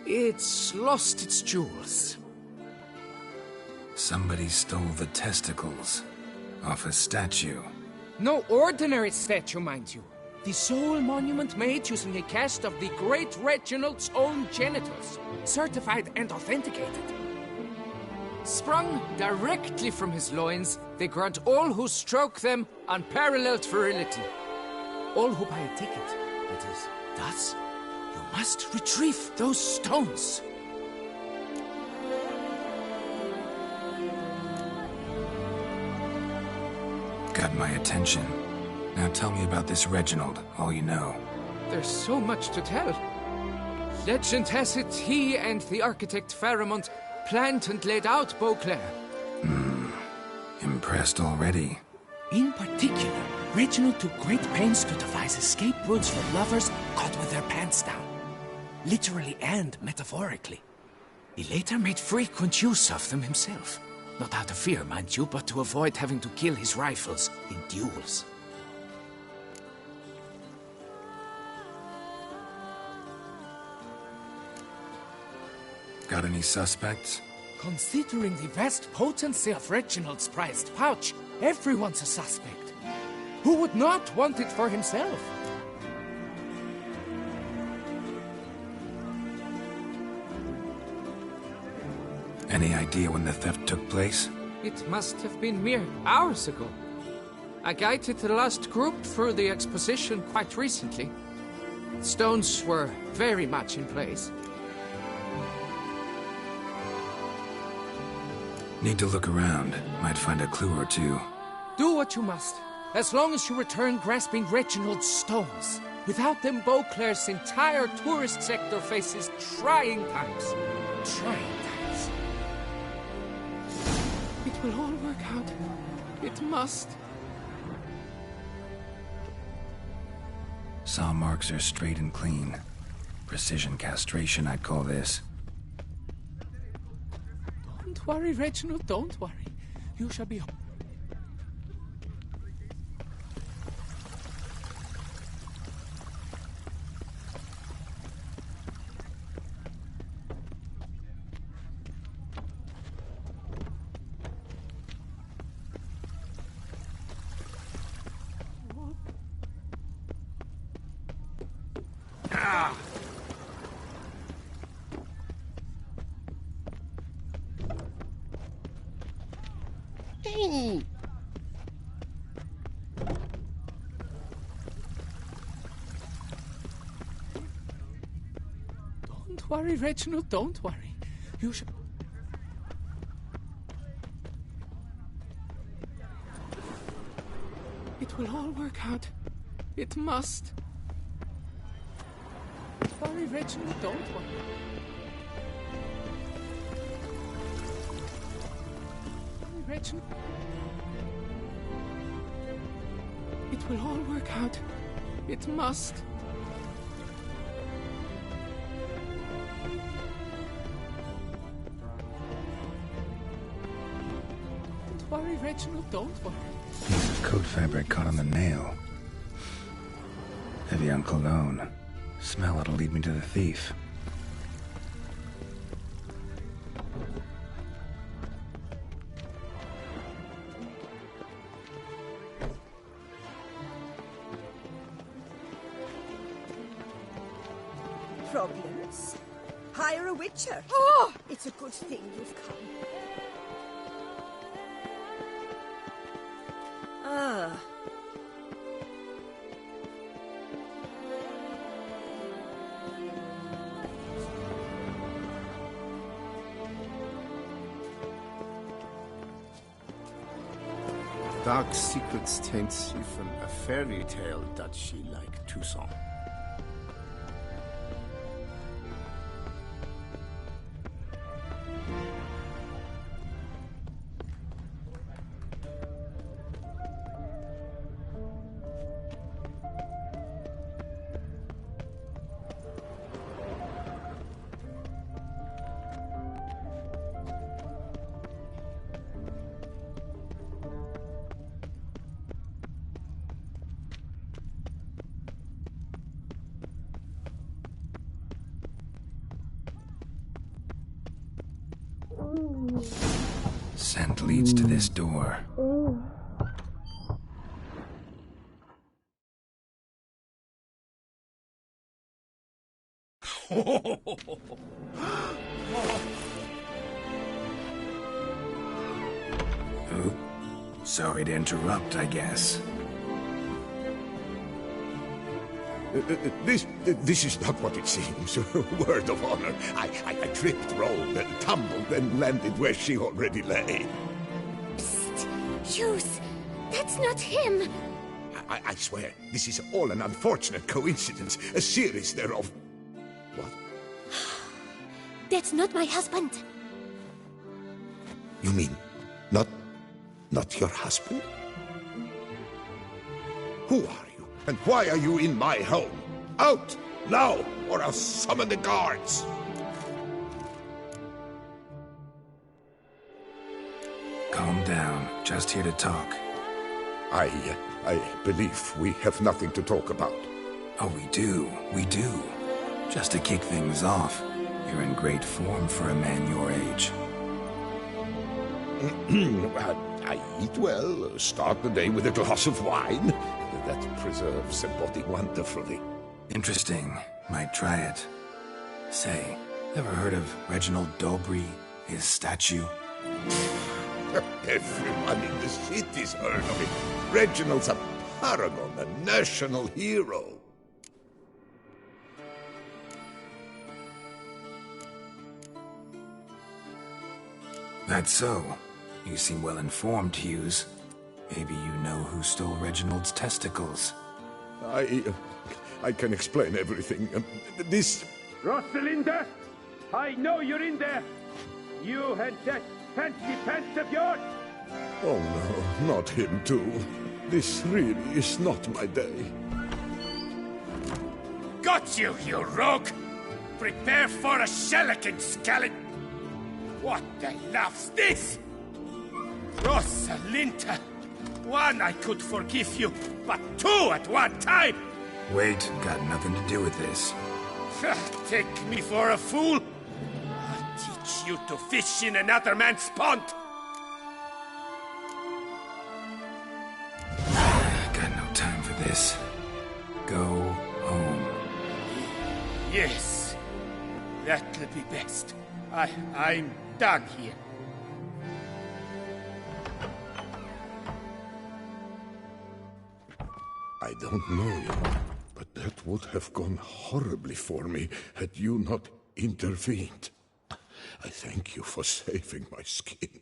It's lost its jewels. Somebody stole the testicles off a statue. No ordinary statue, mind you. The sole monument made using a cast of the great Reginald's own genitals, certified and authenticated. Sprung directly from his loins, they grant all who stroke them unparalleled virility. All who buy a ticket, that is, thus, you must retrieve those stones. Got my attention. Now tell me about this Reginald, all you know. There's so much to tell. Legend has it he and the architect Faramond planned and laid out Beauclair. Impressed already. In particular, Reginald took great pains to devise escape routes for lovers caught with their pants down. Literally and metaphorically. He later made frequent use of them himself. Not out of fear, mind you, but to avoid having to kill his rivals in duels. Got any suspects? Considering the vast potency of Reginald's prized pouch, everyone's a suspect. Who would not want it for himself? Any idea when the theft took place? It must have been mere hours ago. I guided the last group through the exposition quite recently. Stones were very much in place. Need to look around. Might find a clue or two. Do what you must, as long as you return grasping Reginald's stones. Without them, Beauclair's entire tourist sector faces trying times. Trying times. It will all work out. It must. Saw marks are straight and clean. Precision castration, I'd call this. Don't worry, Reginald, don't worry. You shall be... Hey. Don't worry, Reginald, don't worry. You should... It will all work out. It must. Don't worry, Reginald, don't worry. Reginald. It will all work out. It must. Don't worry, Reginald, don't worry. Piece of coat fabric caught on the nail. Evian cologne. Smell it'll lead me to the thief. Problems? Hire a witcher. Oh, it's a good thing you've come. Ah. Dark secrets taints you from a fairy tale, does she, like Toussaint? Scent leads to this door. Oh, sorry to interrupt, I guess. This is not what it seems. Word of honor. I tripped, rolled, and tumbled, and landed where she already lay. Psst! Hughes! That's not him! I swear, this is all an unfortunate coincidence. A series thereof. What? That's not my husband. You mean, not your husband? Who are you? And why are you in my home? Out! Now! Or I'll summon the guards! Calm down. Just here to talk. I believe we have nothing to talk about. Oh, we do. We do. Just to kick things off, you're in great form for a man your age. I eat well, start the day with a glass of wine. That preserves the body wonderfully. Interesting. Might try it. Say, ever heard of Reginald Dobry, his statue? Everyone in the city's heard of it. Reginald's a paragon, a national hero. That's so. You seem well informed, Hughes. Maybe you know who stole Reginald's testicles. I can explain everything. This... Rosalinda! I know you're in there! You and that fancy pants of yours! Oh no, not him too. This really is not my day. Got you, you rogue! Prepare for a shellacking, scallop! What the laugh's this? Rosalinda! One, I could forgive you, but two at one time! Wait, got nothing to do with this. Take me for a fool? I'll teach you to fish in another man's pond! Got no time for this. Go home. Yes, that'll be best. I'm done here. I don't know you, but that would have gone horribly for me had you not intervened. I thank you for saving my skin.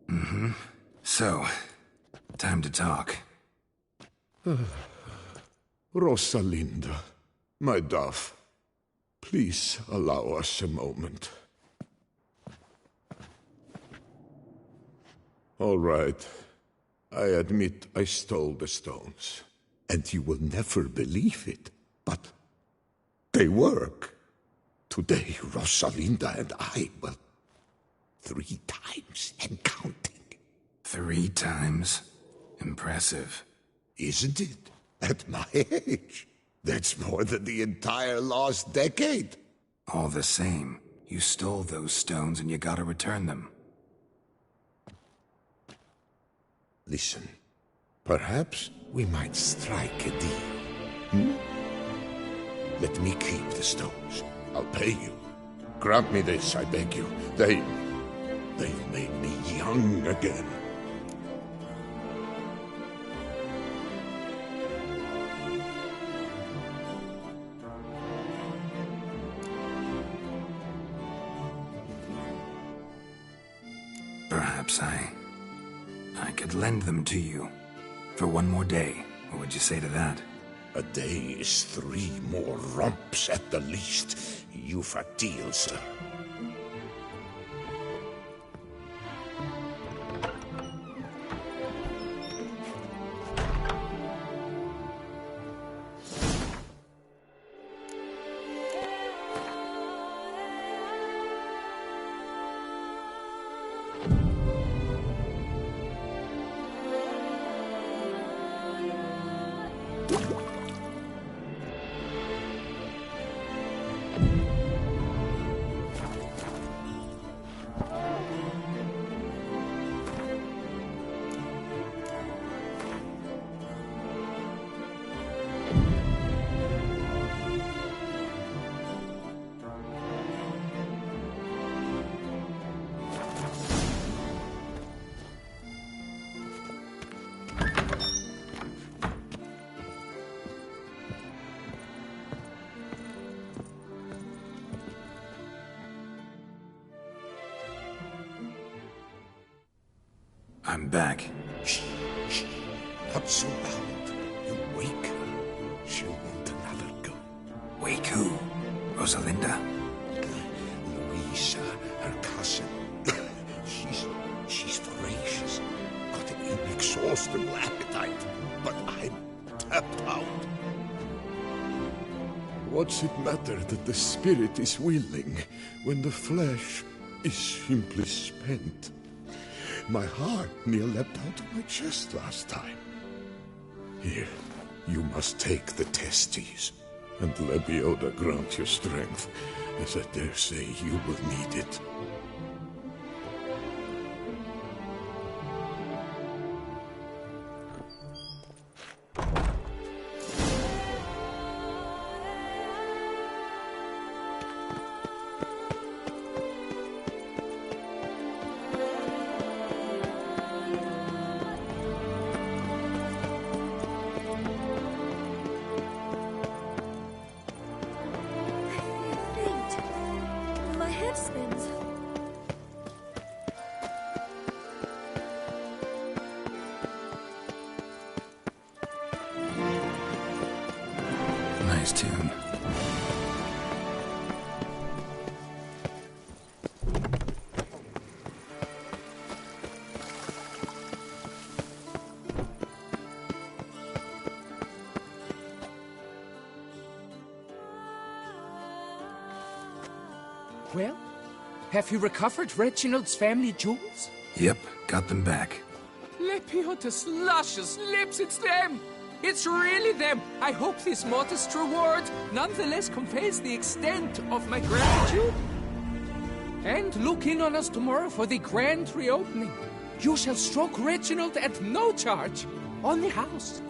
Mm-hmm. So, time to talk. Rosalinda, my dove, please allow us a moment. All right. I admit I stole the stones. And you will never believe it, but they work. Today, Rosalinda and I, well, 3 times and counting. 3 times? Impressive. Isn't it? At my age. That's more than the entire last decade. All the same, you stole those stones and you gotta return them. Listen, perhaps we might strike a deal. Hmm? Let me keep the stones. I'll pay you. Grant me this, I beg you. They've made me young again. Perhaps I could lend them to you for 1 more day. What would you say to that? A day is 3 more romps at the least. You've a deal, sir. I'm back. Shh, shh. Not so loud. You wake her. She'll want another go. Wake who? Rosalinda? Louisa, her cousin. She's voracious. Got an inexhaustible appetite. But I'm tapped out. What's it matter that the spirit is willing when the flesh is simply spent? My heart near leapt out of my chest last time. Here, you must take the testes, and Lebioda grant your strength, as I dare say you will need it. Nice tune. Well, have you recovered Reginald's family jewels? Yep, got them back. Lepioda's luscious lips, it's them! It's really them! I hope this modest reward nonetheless conveys the extent of my gratitude. And look in on us tomorrow for the grand reopening. You shall stroke Reginald at no charge on the house.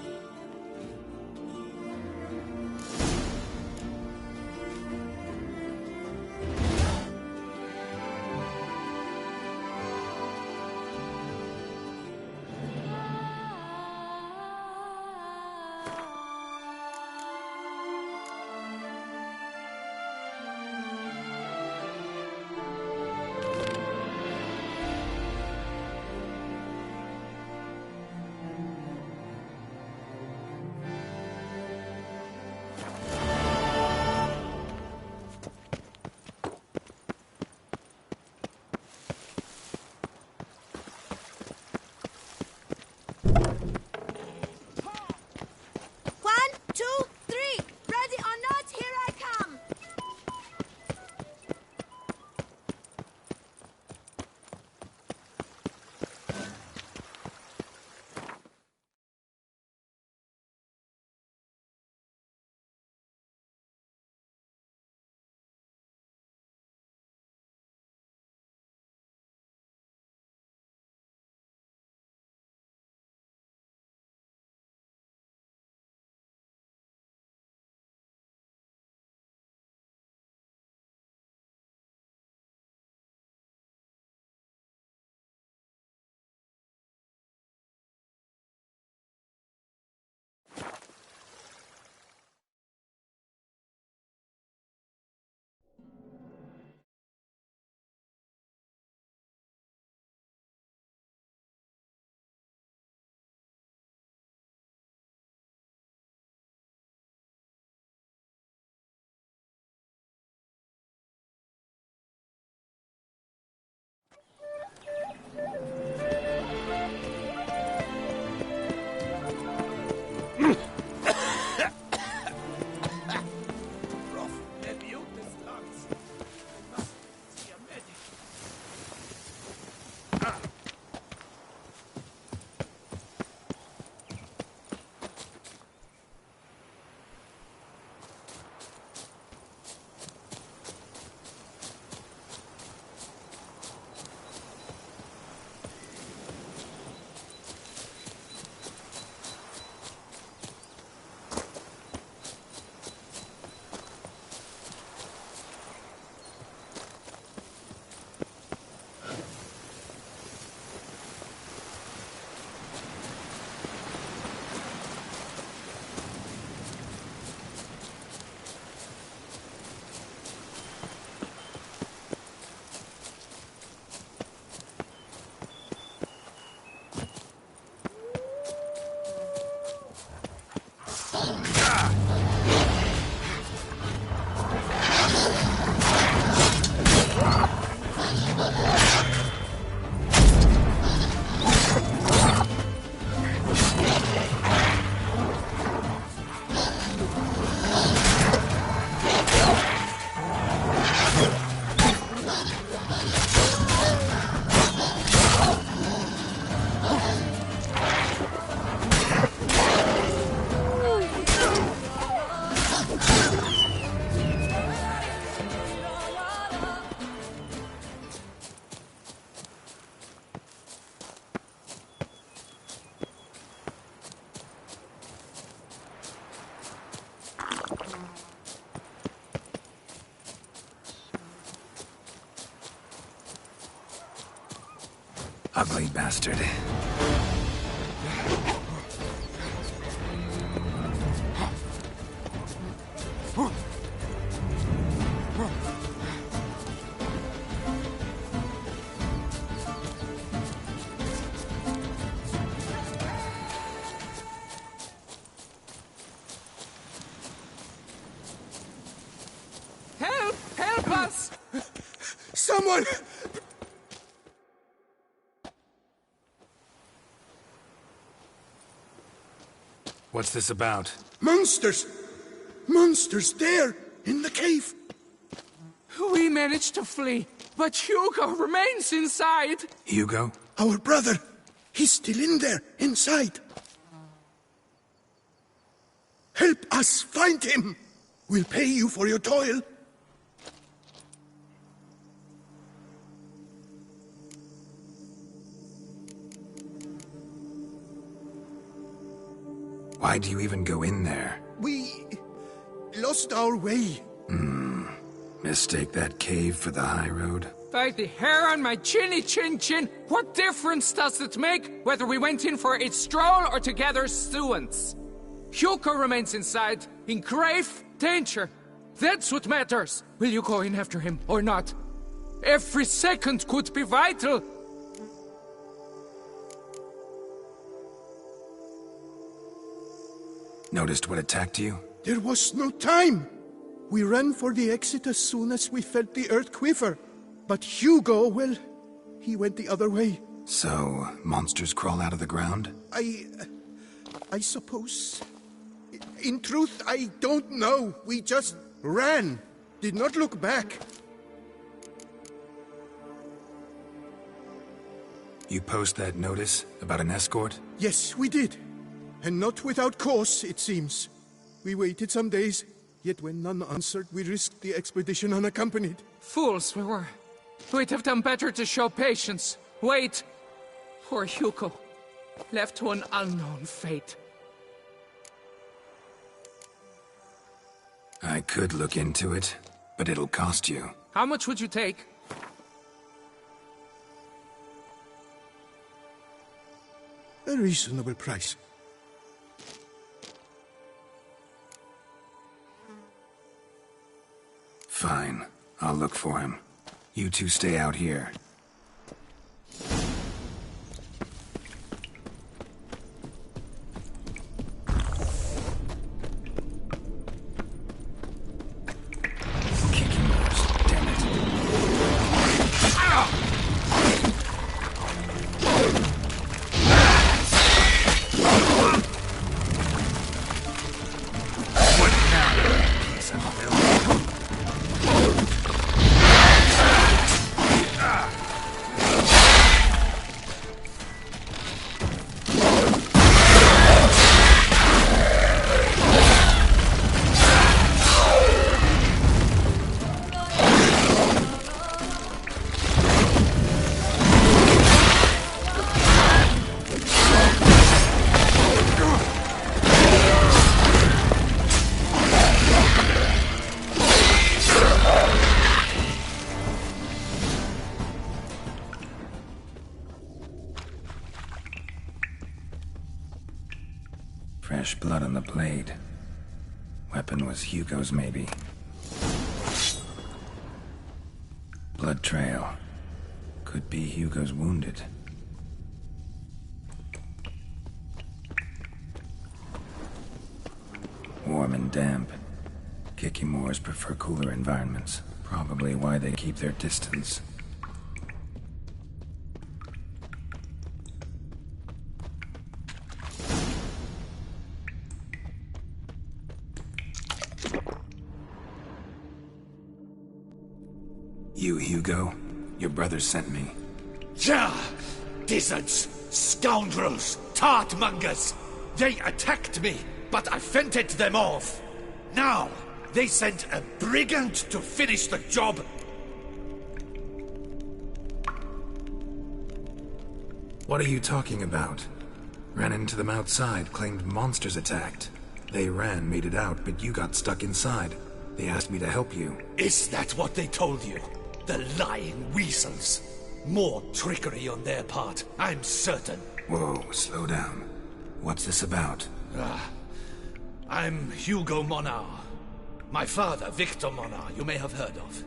ugly bastard. Help! Help us! Someone! What's this about? Monsters! Monsters there, in the cave! We managed to flee, but Hugo remains inside! Hugo? Our brother! He's still in there, inside! Help us find him! We'll pay you for your toil. Why do you even go in there? We lost our way. Mistake that cave for the high road? By the hair on my chinny chin chin, what difference does it make whether we went in for a stroll or to gather students? Hugo remains inside, in grave danger. That's what matters. Will you go in after him or not? Every second could be vital. Noticed what attacked you? There was no time. We ran for the exit as soon as we felt the earth quiver. But Hugo, well, he went the other way. So, monsters crawl out of the ground? I suppose. In truth, I don't know. We just ran. Did not look back. You post that notice about an escort? Yes, we did. And not without cause, it seems. We waited some days, yet when none answered, we risked the expedition unaccompanied. Fools we were. We'd have done better to show patience. Wait. Poor Hugo. Left to an unknown fate. I could look into it, but it'll cost you. How much would you take? A reasonable price. Fine. I'll look for him. You two stay out here. Fresh blood on the blade. Weapon was Hugo's, maybe. Blood trail. Could be Hugo's wounded. Warm and damp. Kikimors prefer cooler environments. Probably why they keep their distance. You, Hugo? Your brother sent me. Ja! Dizzards! Scoundrels! Tartmongers! They attacked me, but I fended them off. Now, they sent a brigand to finish the job. What are you talking about? Ran into them outside, claimed monsters attacked. They ran, made it out, but you got stuck inside. They asked me to help you. Is that what they told you? The lying weasels. More trickery on their part, I'm certain. Whoa, slow down. What's this about? I'm Hugo Monar. My father, Victor Monar, you may have heard of.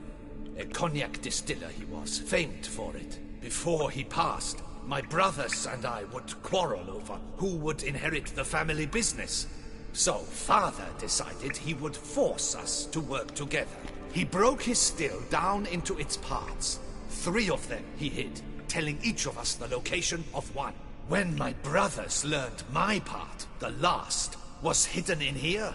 A cognac distiller he was, famed for it. Before he passed, my brothers and I would quarrel over who would inherit the family business. So father decided he would force us to work together. He broke his still down into its parts. 3 of them he hid, telling each of us the location of one. When my brothers learned my part, the last, was hidden in here,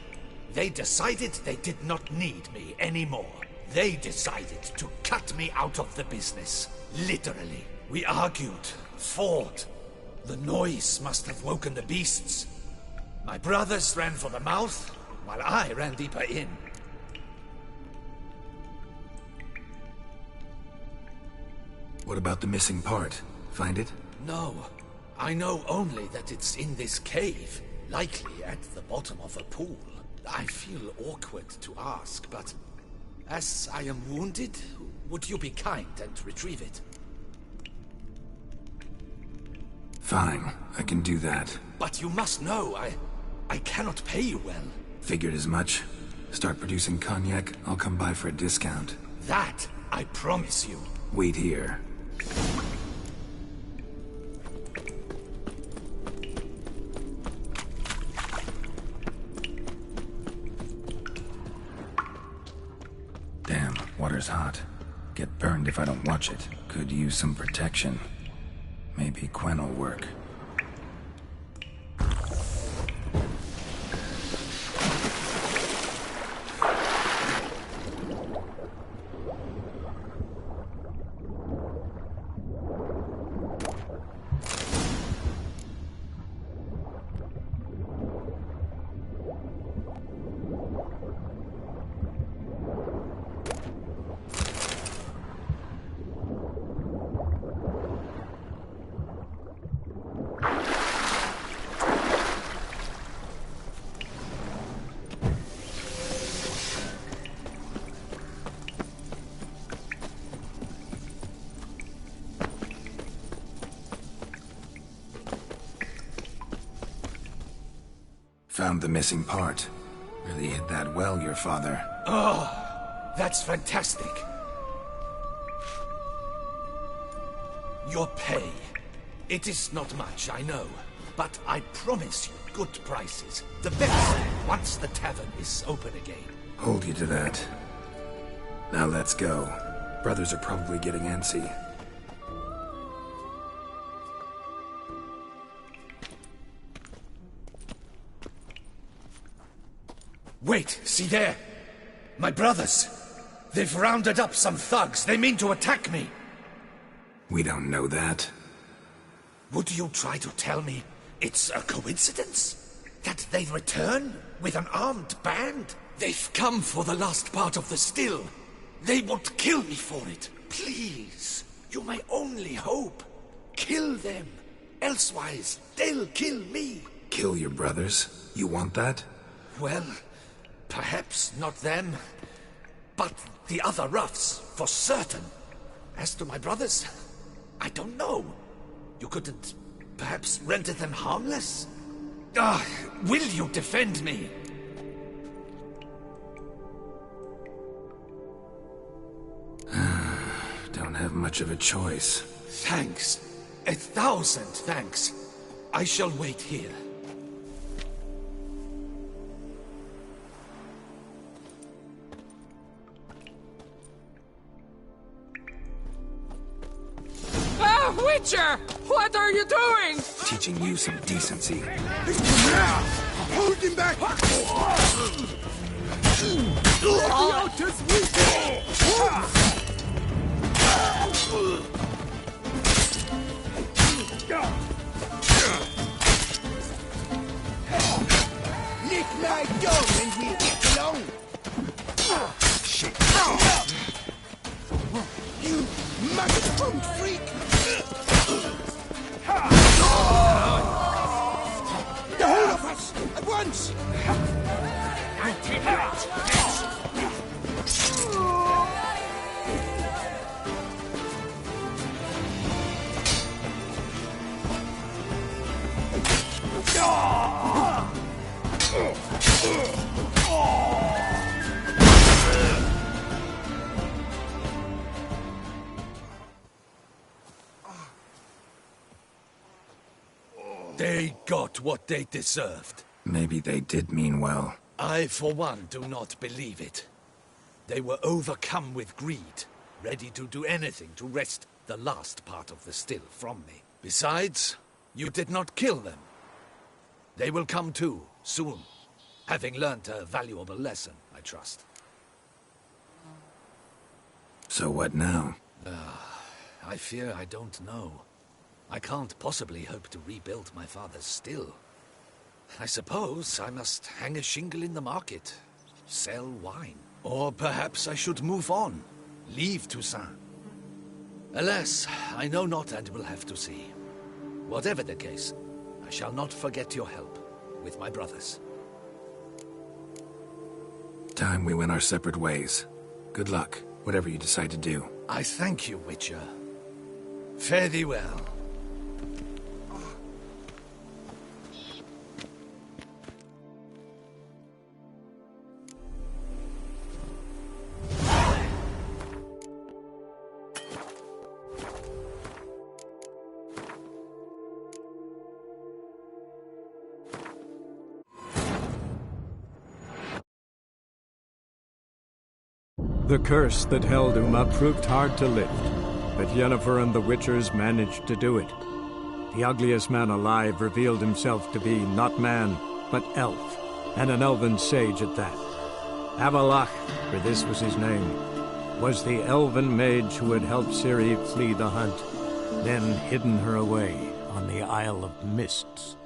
they decided they did not need me anymore. They decided to cut me out of the business. Literally. We argued, fought. The noise must have woken the beasts. My brothers ran for the mouth, while I ran deeper in. What about the missing part? Find it? No. I know only that it's in this cave, likely at the bottom of a pool. I feel awkward to ask, but as I am wounded, would you be kind and retrieve it? Fine, I can do that. But you must know, I cannot pay you well. Figured as much. Start producing cognac, I'll come by for a discount. That, I promise you. Wait here. Damn, water's hot. Get burned if I don't watch it. Could use some protection. Maybe Quen will work. Found the missing part. Really hid that well, your father. Oh, that's fantastic. Your pay. It is not much, I know. But I promise you good prices. The best once the tavern is open again. Hold you to that. Now let's go. Brothers are probably getting antsy. Wait, see there! My brothers! They've rounded up some thugs. They mean to attack me. We don't know that. Would you try to tell me it's a coincidence? That they return with an armed band? They've come for the last part of the still. They would kill me for it. Please, you're my only hope. Kill them. Elsewise, they'll kill me. Kill your brothers? You want that? Well, perhaps not them, but the other roughs, for certain. As to my brothers, I don't know. You couldn't perhaps render them harmless? Will you defend me? Don't have much of a choice. Thanks. 1,000 thanks. I shall wait here. Witcher! What are you doing? Teaching you some decency. Hold him back! Lick my dog and we'll get along. Shit. You microphone freak! The whole of us at once! I'll take you out. They got what they deserved. Maybe they did mean well. I, for one, do not believe it. They were overcome with greed, ready to do anything to wrest the last part of the still from me. Besides, you did not kill them. They will come too, soon, having learnt a valuable lesson, I trust. So what now? I fear I don't know. I can't possibly hope to rebuild my father's still. I suppose I must hang a shingle in the market, sell wine. Or perhaps I should move on, leave Toussaint. Alas, I know not and will have to see. Whatever the case, I shall not forget your help with my brothers. Time we went our separate ways. Good luck, whatever you decide to do. I thank you, Witcher. Fare thee well. The curse that held Uma proved hard to lift, but Yennefer and the Witchers managed to do it. The ugliest man alive revealed himself to be not man, but elf, and an elven sage at that. Avallac'h, for this was his name, was the elven mage who had helped Ciri flee the hunt, then hidden her away on the Isle of Mists.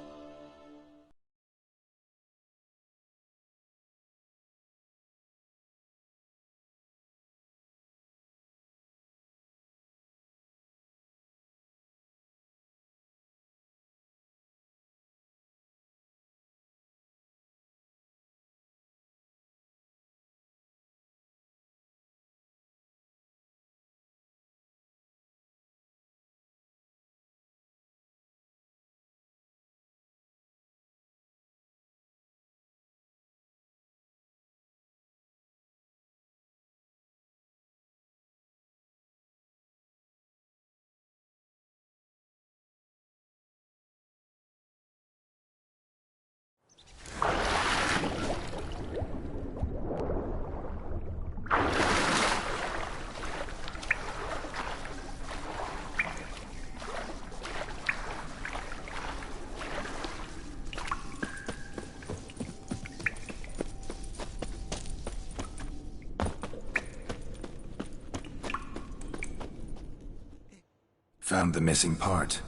Found the missing part.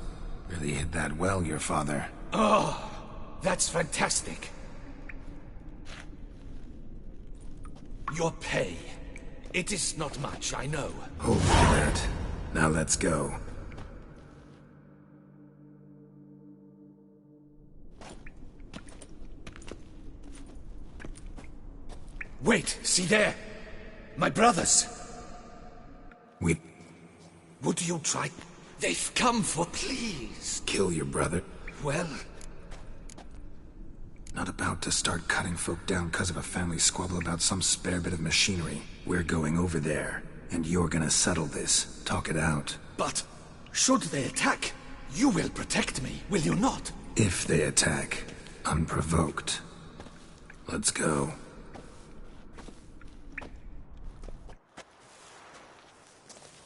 Really hid that well, your father. Oh, that's fantastic. Your pay. It is not much, I know. Hold to that. Now let's go. Wait, see there! My brothers! We... Would you try... They've come for please. Kill your brother? Well... Not about to start cutting folk down because of a family squabble about some spare bit of machinery. We're going over there, and you're gonna settle this. Talk it out. But, should they attack, you will protect me, will you not? If they attack, unprovoked. Let's go.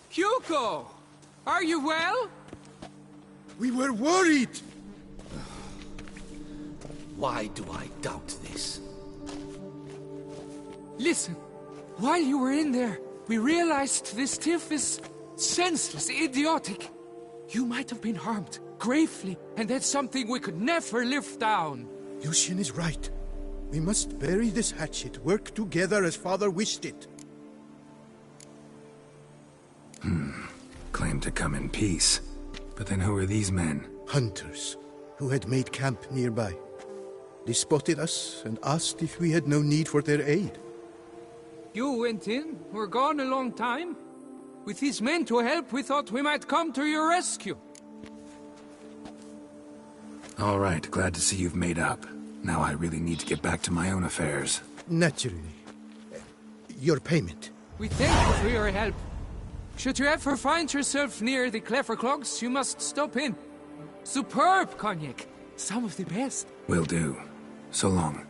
Hugo! Are you well? We were worried! Why do I doubt this? Listen, while you were in there, we realized this tiff is senseless, idiotic. You might have been harmed, gravely, and that's something we could never live down. Lucian is right. We must bury this hatchet, work together as Father wished it. Claimed to come in peace. But then who are these men? Hunters, who had made camp nearby. They spotted us and asked if we had no need for their aid. You went in, were gone a long time. With these men to help, we thought we might come to your rescue. All right, glad to see you've made up. Now I really need to get back to my own affairs. Naturally. Your payment. We thank you for your help. Should you ever find yourself near the Clever Clogs, you must stop in. Superb cognac. Some of the best. Will do. So long.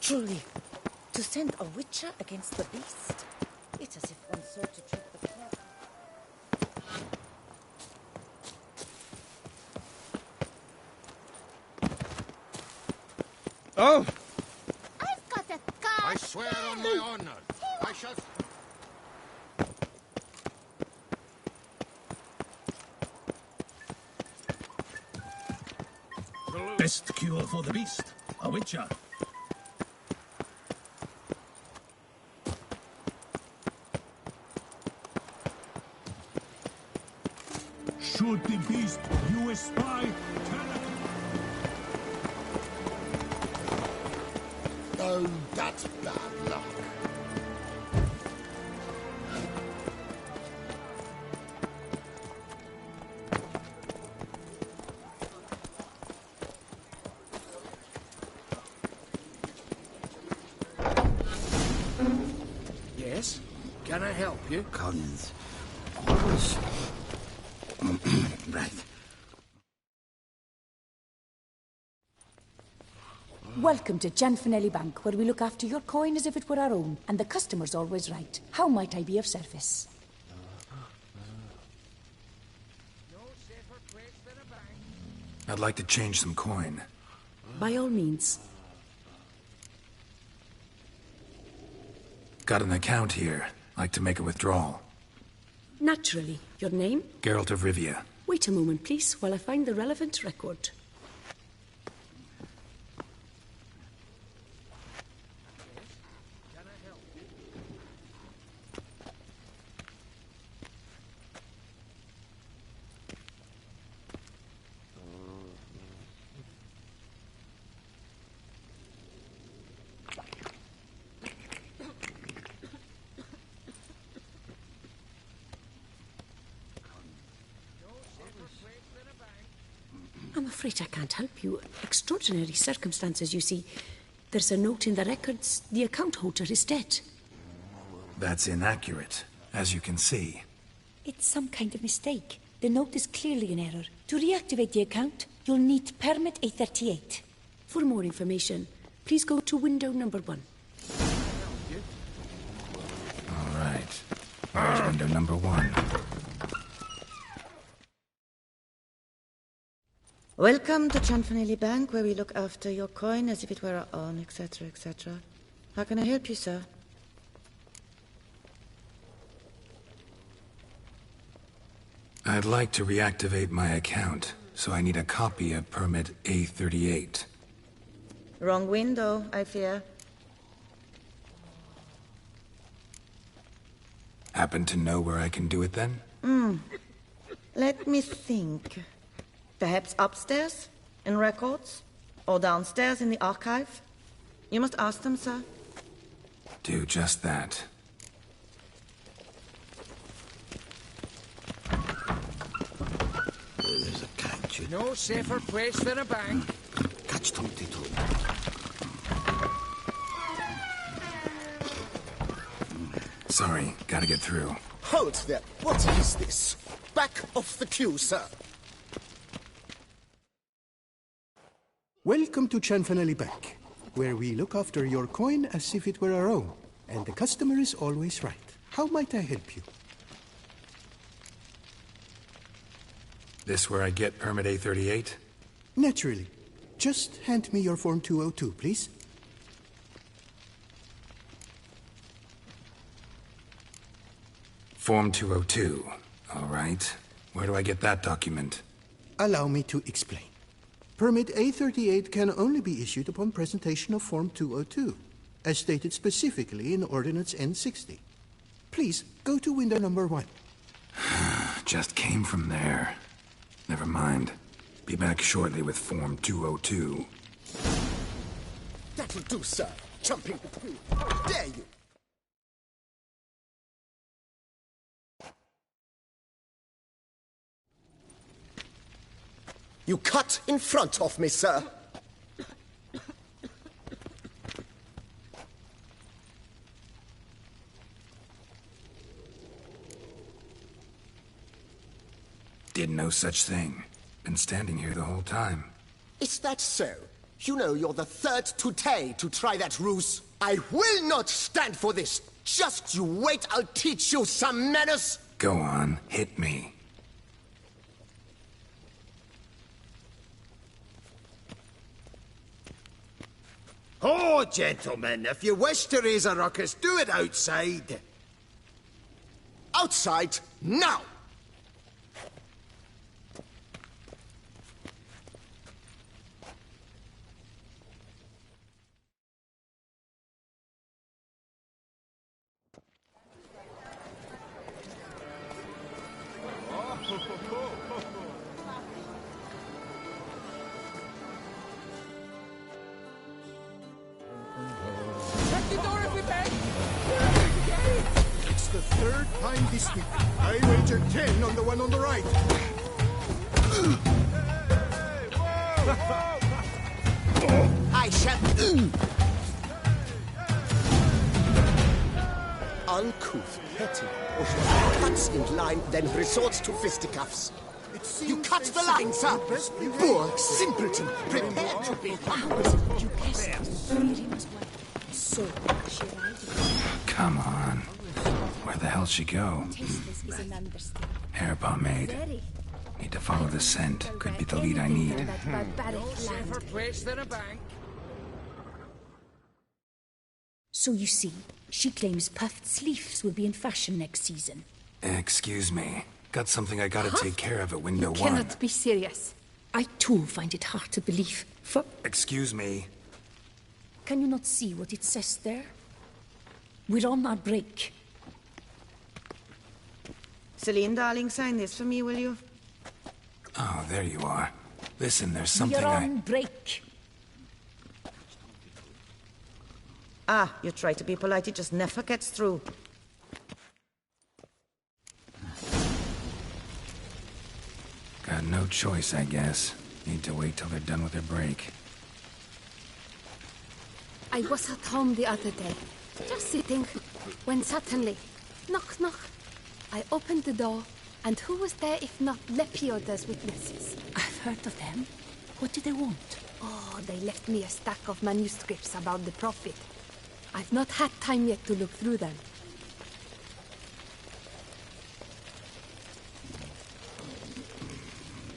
Truly, to send a witcher against the beast, it's as if one sought to treat the poor. Oh! I've got a car. I swear on my honor, I shall... Best cure for the beast, a witcher. Should the beast you espy, Oh, that's bad luck. Yes? Can I help you? Collins. Right. Welcome to Gianfinelli Bank, where we look after your coin as if it were our own, and the customer's always right. How might I be of service? I'd like to change some coin. By all means. Got an account here. Like to make a withdrawal. Naturally. Your name? Geralt of Rivia. Wait a moment, please, while I find the relevant record. I'm afraid I can't help you. Extraordinary circumstances, you see. There's a note in the records. The account holder is dead. That's inaccurate, as you can see. It's some kind of mistake. The note is clearly in error. To reactivate the account, you'll need permit A38. For more information, please go to window number 1. All right. There's window number 1. Welcome to Gianfinelli Bank, where we look after your coin as if it were our own, etc., etc. How can I help you, sir? I'd like to reactivate my account, so I need a copy of Permit A38. Wrong window, I fear. Happen to know where I can do it then? Let me think. Perhaps upstairs, in records? Or downstairs in the archive? You must ask them, sir. Do just that. There's a catch. No safer place than a bank. Catch 22. Sorry, gotta get through. Hold there. What is this? Back off the queue, sir. Welcome to Chanfanelli Bank, where we look after your coin as if it were our own, and the customer is always right. How might I help you? This where I get Permit A38? Naturally. Just hand me your Form 202, please. Form 202. All right. Where do I get that document? Allow me to explain. Permit A38 can only be issued upon presentation of Form 202, as stated specifically in Ordinance N60. Please, go to window number 1. Just came from there. Never mind. Be back shortly with Form 202. That'll do, sir. Jumping the queue. How dare you? You cut in front of me, sir. Did no such thing. Been standing here the whole time. Is that so? You know you're the third today to try that ruse. I will not stand for this. Just you wait, I'll teach you some manners. Go on, hit me. Oh, gentlemen, if you wish to raise a ruckus, do it outside. Outside, now! It's the third time this week. I wagered 10 on the one on the right. I shall... Uncouth, petty, or cuts in line, then resorts to fisticuffs. You cut the line, sir! Poor simpleton, prepare to be humbled. You guessed. Miriam was one. So, she arrived. Come on. Where the hell she go? Tasteless is an understatement. Hair pomade. Need to follow the scent. Could be the lead I need. No safer place than a bank. So you see, she claims puffed sleeves will be in fashion next season. Excuse me. Got something I gotta take care of at window 1. Cannot be serious. I too find it hard to believe. Excuse me. Can you not see what it says there? We're on our break. Celine, darling, sign this for me, will you? Oh, there you are. Listen, there's something We're on break. Ah, you try to be polite, it just never gets through. Got no choice, I guess. Need to wait till they're done with their break. I was at home the other day, just sitting, when suddenly, knock, knock. I opened the door, and who was there if not Lepioda's witnesses? I've heard of them. What do they want? Oh, they left me a stack of manuscripts about the Prophet. I've not had time yet to look through them.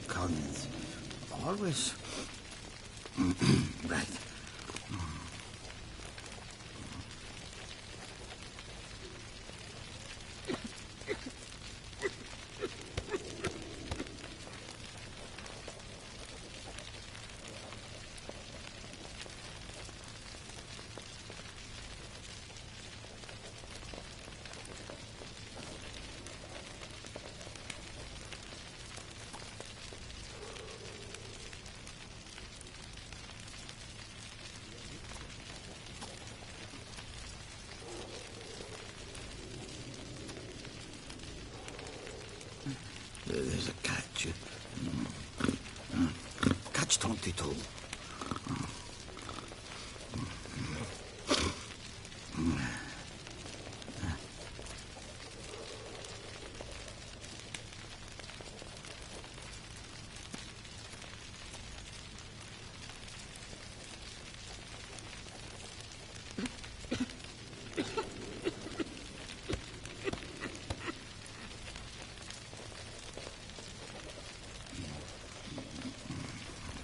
Cons. Always. Right. 22.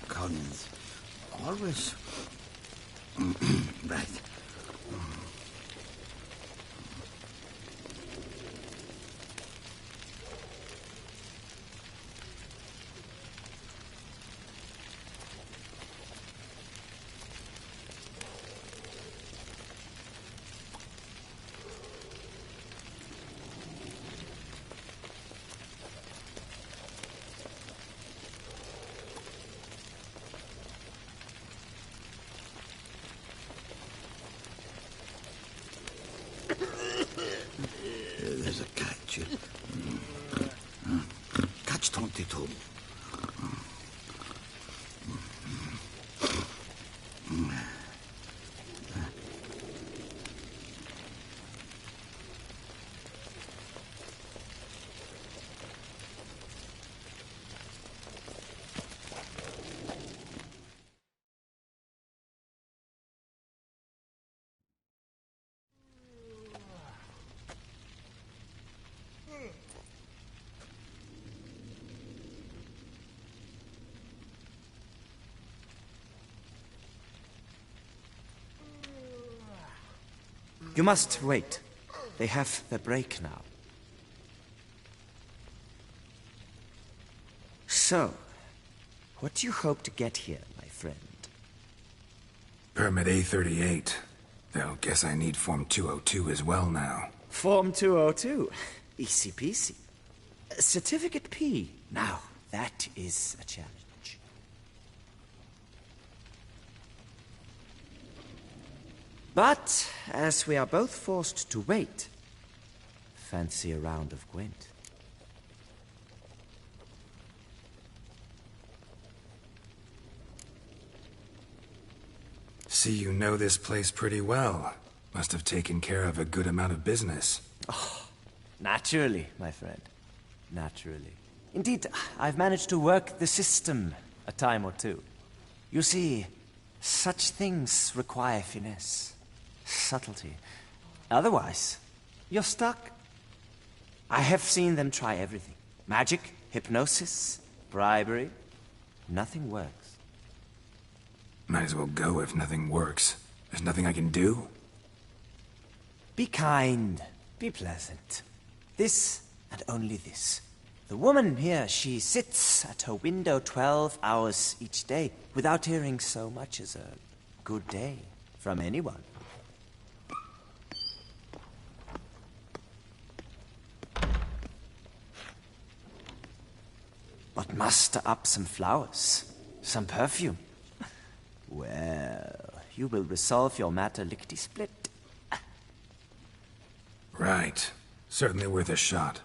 Collins, always right. There's a catch. Catch 22. You must wait. They have the break now. So, what do you hope to get here, my friend? Permit A38. Though, guess I need Form 202 as well now. Form 202? Easy peasy. Certificate P. Now, that is a challenge. But, as we are both forced to wait, fancy a round of Gwent. See, you know this place pretty well. Must have taken care of a good amount of business. Oh, naturally, my friend. Naturally. Indeed, I've managed to work the system a time or two. You see, such things require finesse. Subtlety. Otherwise, you're stuck. I have seen them try everything. Magic, hypnosis, bribery. Nothing works. Might as well go if nothing works. There's nothing I can do? Be kind. Be pleasant. This and only this. The woman here, she sits at her window 12 hours each day without hearing so much as a good day from anyone. But muster up some flowers, some perfume. Well, you will resolve your matter lickety-split. Right. Certainly worth a shot.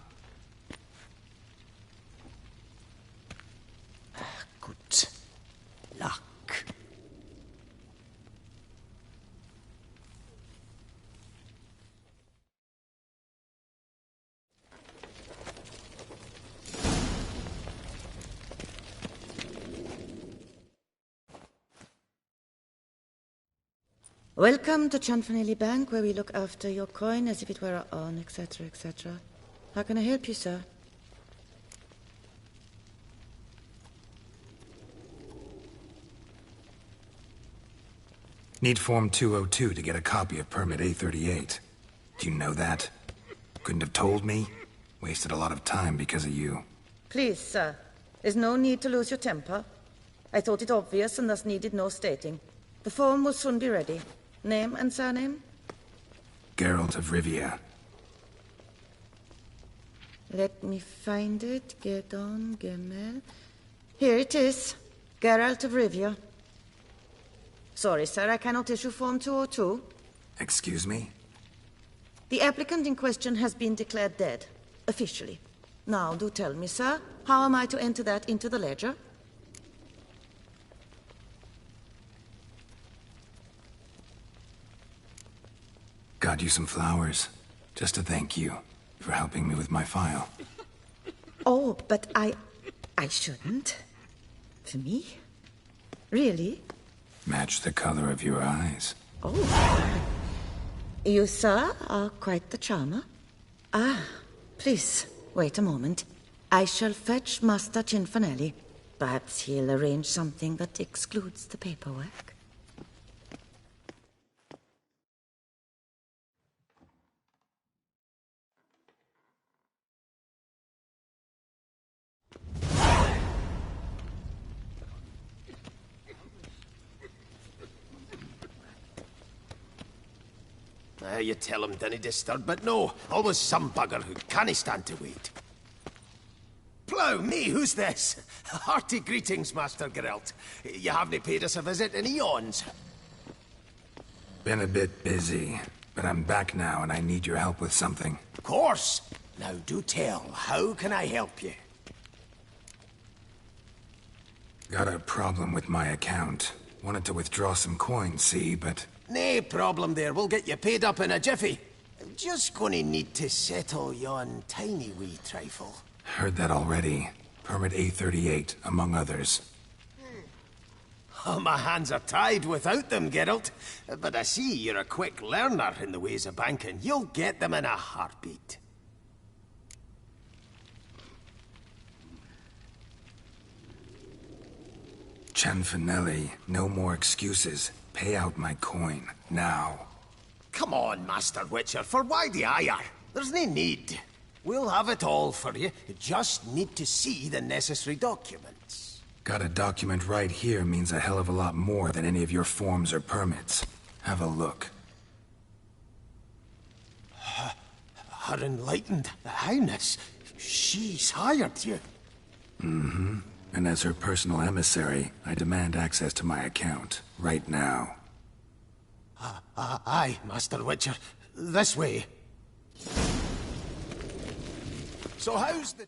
Good luck. Welcome to Chanfanelli Bank, where we look after your coin as if it were our own, etc., etc. How can I help you, sir? Need Form 202 to get a copy of Permit A38. Do you know that? Couldn't have told me? Wasted a lot of time because of you. Please, sir. There's no need to lose your temper. I thought it obvious and thus needed no stating. The form will soon be ready. Name and surname? Geralt of Rivia. Let me find it. Gedon Gemel. Here it is. Geralt of Rivia. Sorry, sir, I cannot issue Form 202. Excuse me? The applicant in question has been declared dead, officially. Now, do tell me, sir, how am I to enter that into the ledger? Got you some flowers, just to thank you for helping me with my file. Oh, but I shouldn't. For me? Really? Match the color of your eyes. Oh. You, sir, are quite the charmer. Ah, please, wait a moment. I shall fetch Master Cinfanelli. Perhaps he'll arrange something that excludes the paperwork. You tell him dinna disturb, but no, always some bugger who can't stand to wait. Plough me, who's this? Hearty greetings, Master Geralt. You haven't paid us a visit in eons. Been a bit busy, but I'm back now and I need your help with something. Of course. Now do tell, how can I help you? Got a problem with my account. Wanted to withdraw some coins, see, but... Nae problem there, we'll get you paid up in a jiffy. Just gonna need to settle yon tiny wee trifle. Heard that already. Permit A38, among others. Oh, my hands are tied without them, Geralt. But I see you're a quick learner in the ways of banking. You'll get them in a heartbeat. Cinfanelli, no more excuses. Pay out my coin, now. Come on, Master Witcher, for why the ire? There's no need. We'll have it all for you. You just need to see the necessary documents. Got a document right here means a hell of a lot more than any of your forms or permits. Have a look. Her Enlightened Highness, she's hired you. Mm-hmm. And as her personal emissary, I demand access to my account, right now. Aye, Master Witcher. This way. So how's the...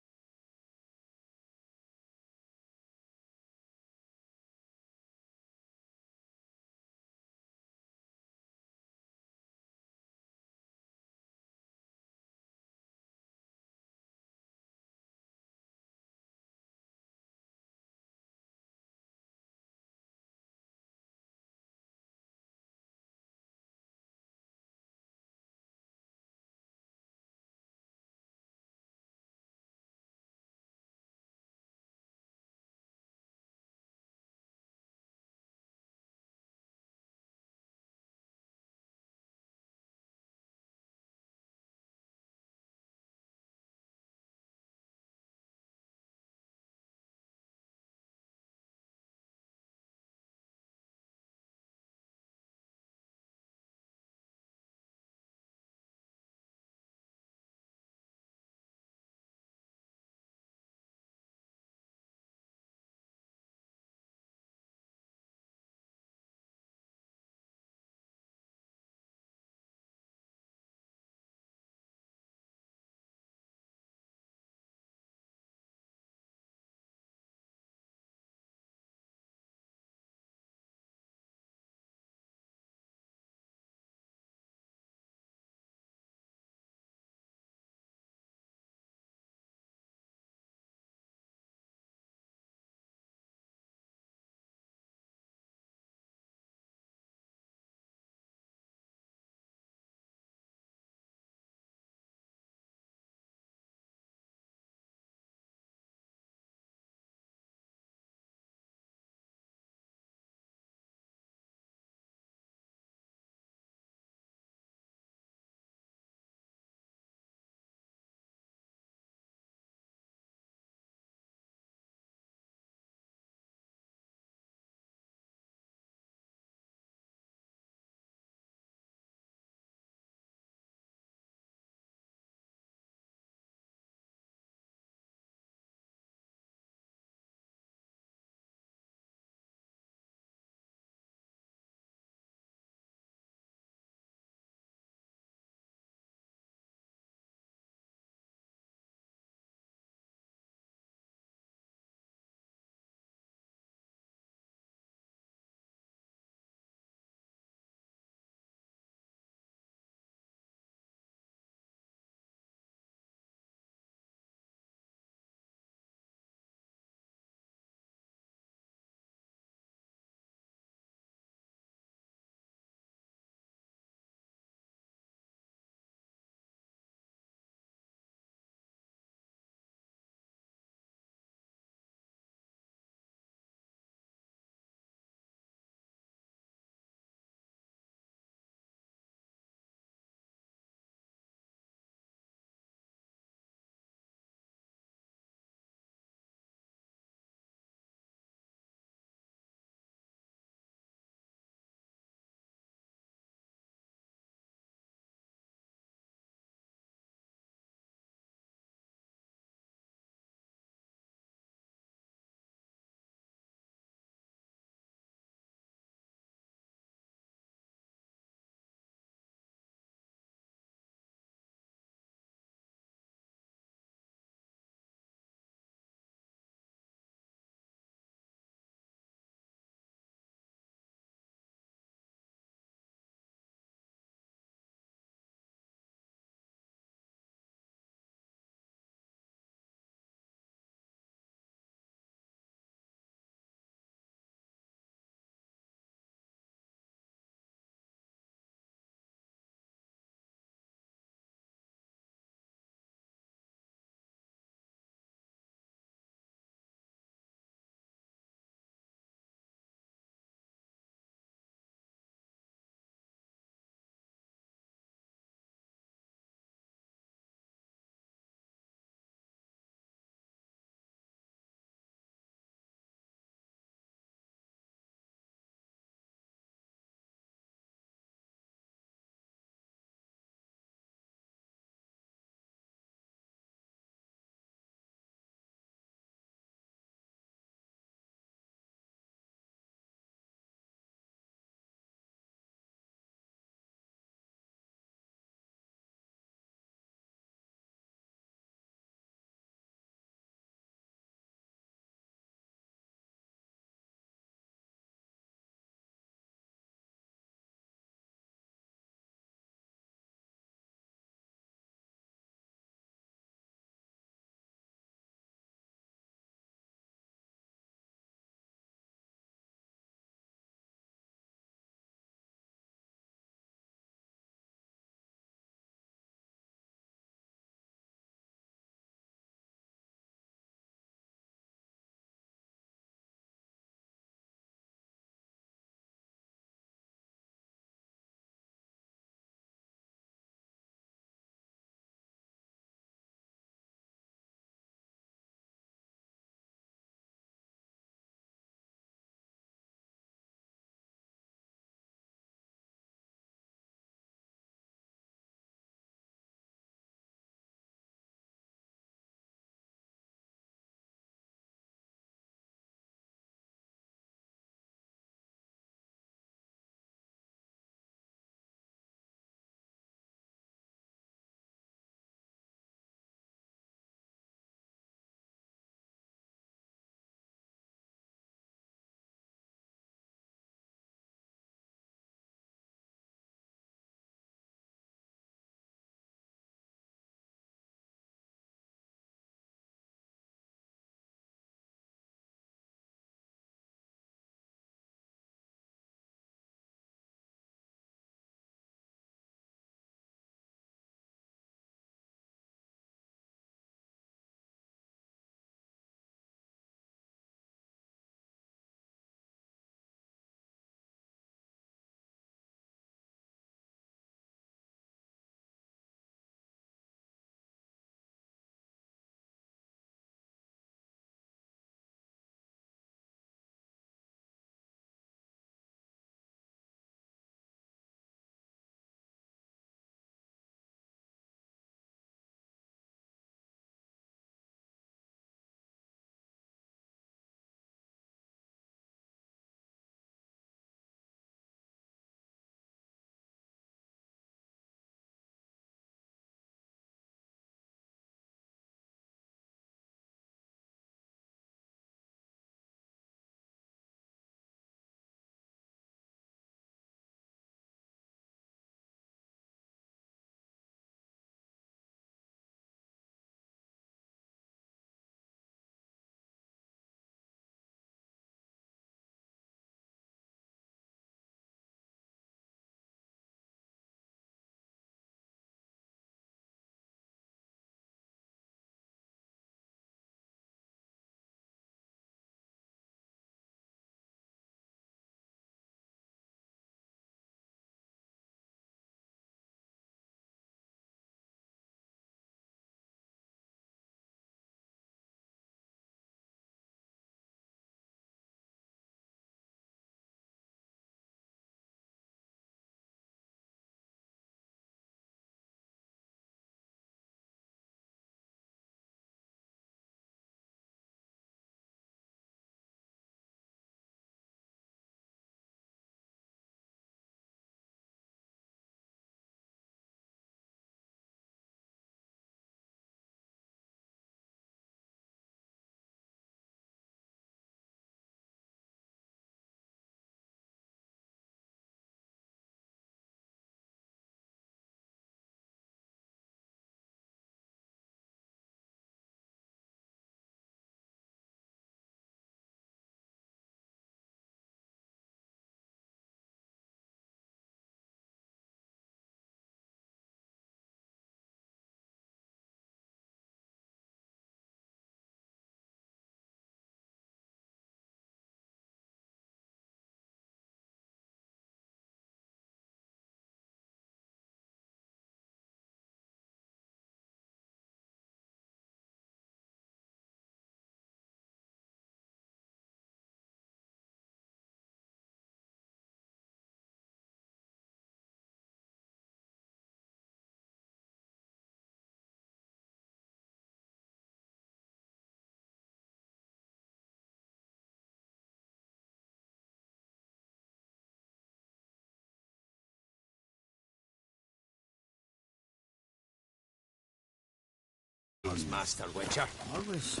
Master Witcher. Always.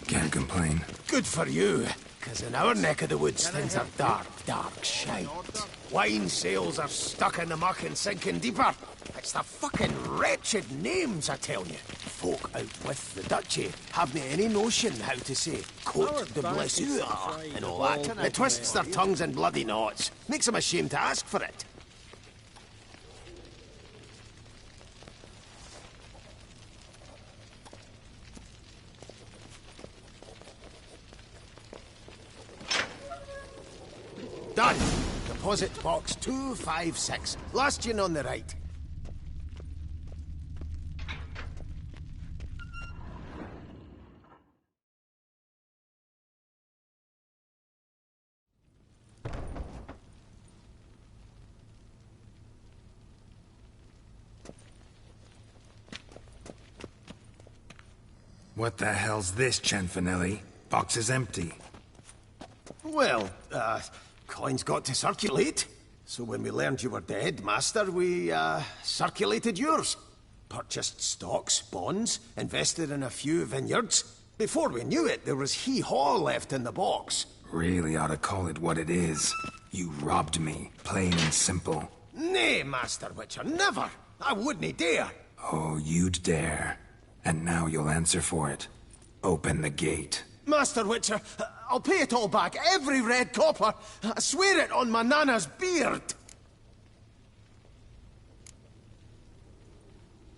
Can't complain. Good for you, because in our neck of the woods things are dark, dark shite. Wine sales are stuck in the muck and sinking deeper. It's the fucking wretched names, I tell you. Folk out with the duchy haven't any notion how to say Cote de Blessure and all that. It twists their tongues in bloody knots. Makes them ashamed to ask for it. Done. Deposit box 256. Last tune on the right. What the hell's this, Cianfanelli? Box is empty. Well, coins got to circulate. So when we learned you were dead, Master, we, circulated yours. Purchased stocks, bonds, invested in a few vineyards. Before we knew it, there was hee-haw left in the box. Really ought to call it what it is. You robbed me, plain and simple. Nay, Master Witcher, never! I wouldn't dare! Oh, you'd dare. And now you'll answer for it. Open the gate. Master Witcher, I'll pay it all back, every red copper. I swear it on my nana's beard.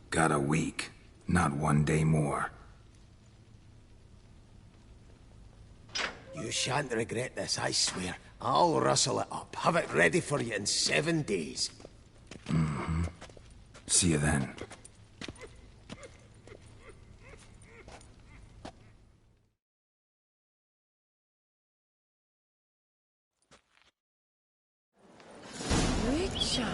Got a week, not 1 day more. You shan't regret this, I swear. I'll rustle it up, have it ready for you in 7 days. Mm-hmm. See you then. Richard.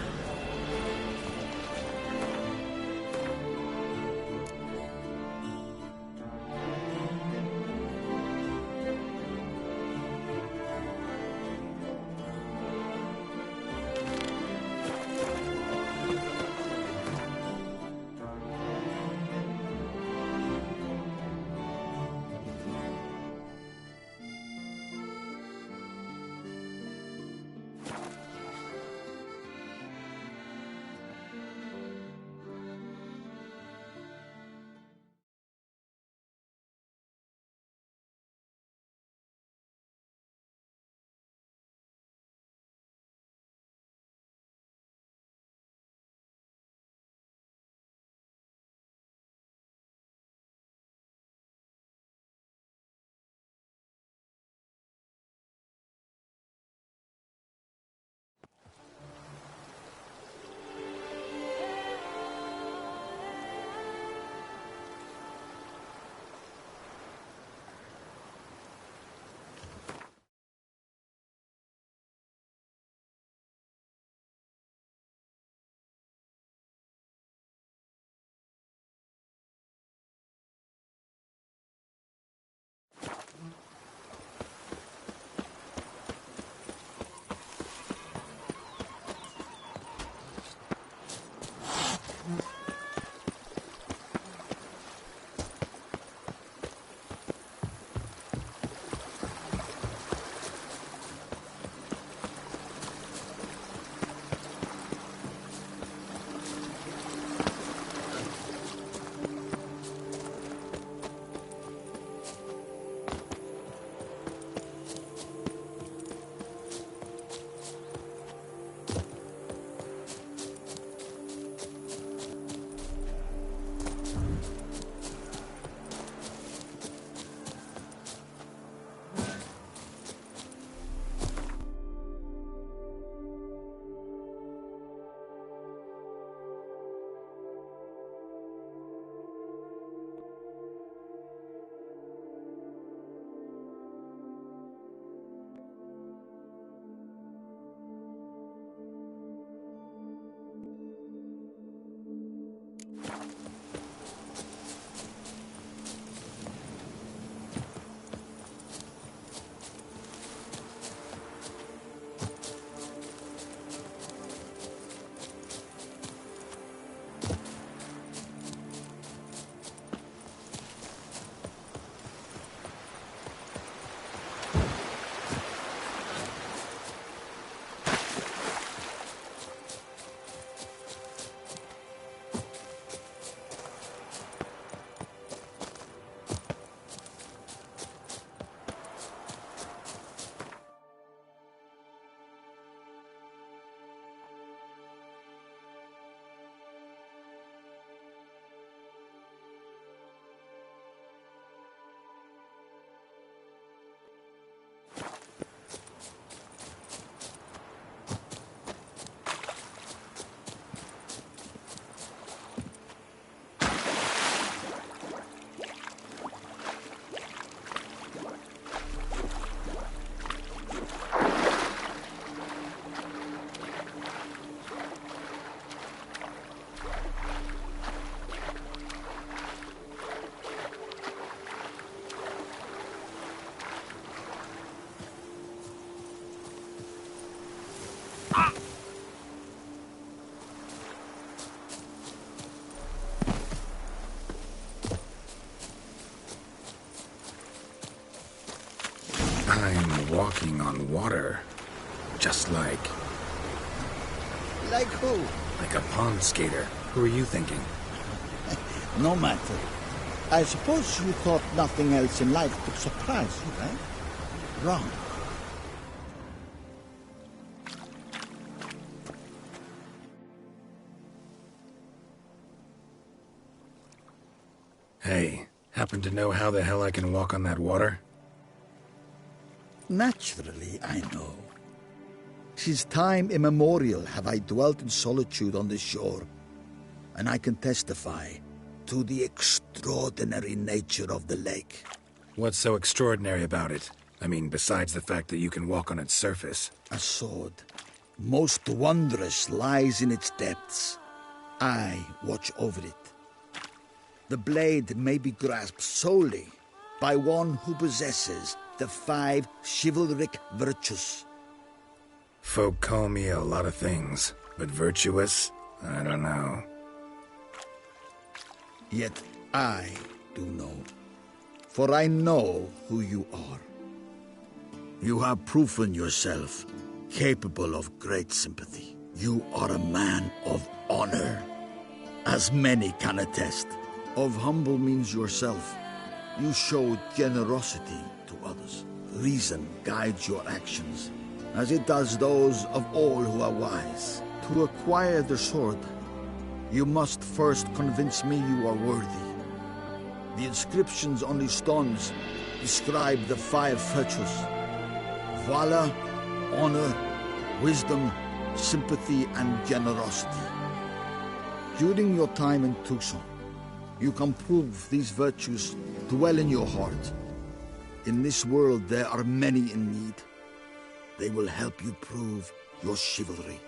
I'm walking on water. Just like... Like who? Like a pond skater. Who are you thinking? No matter. I suppose you thought nothing else in life could surprise you, right? Wrong. Hey, happen to know how the hell I can walk on that water? Naturally, I know. Since time immemorial have I dwelt in solitude on this shore, and I can testify to the extraordinary nature of the lake. What's so extraordinary about it? I mean, besides the fact that you can walk on its surface. A sword, most wondrous, lies in its depths. I watch over it. The blade may be grasped solely by one who possesses the 5 chivalric virtues. Folk call me a lot of things, but virtuous? I don't know. Yet I do know, for I know who you are. You have proven yourself capable of great sympathy. You are a man of honor, as many can attest. Of humble means yourself. You show generosity to others. Reason guides your actions, as it does those of all who are wise. To acquire the sword, you must first convince me you are worthy. The inscriptions on the stones describe the 5 virtues: valor, honor, wisdom, sympathy, and generosity. During your time in Tucson, you can prove these virtues dwell in your heart. In this world, there are many in need. They will help you prove your chivalry.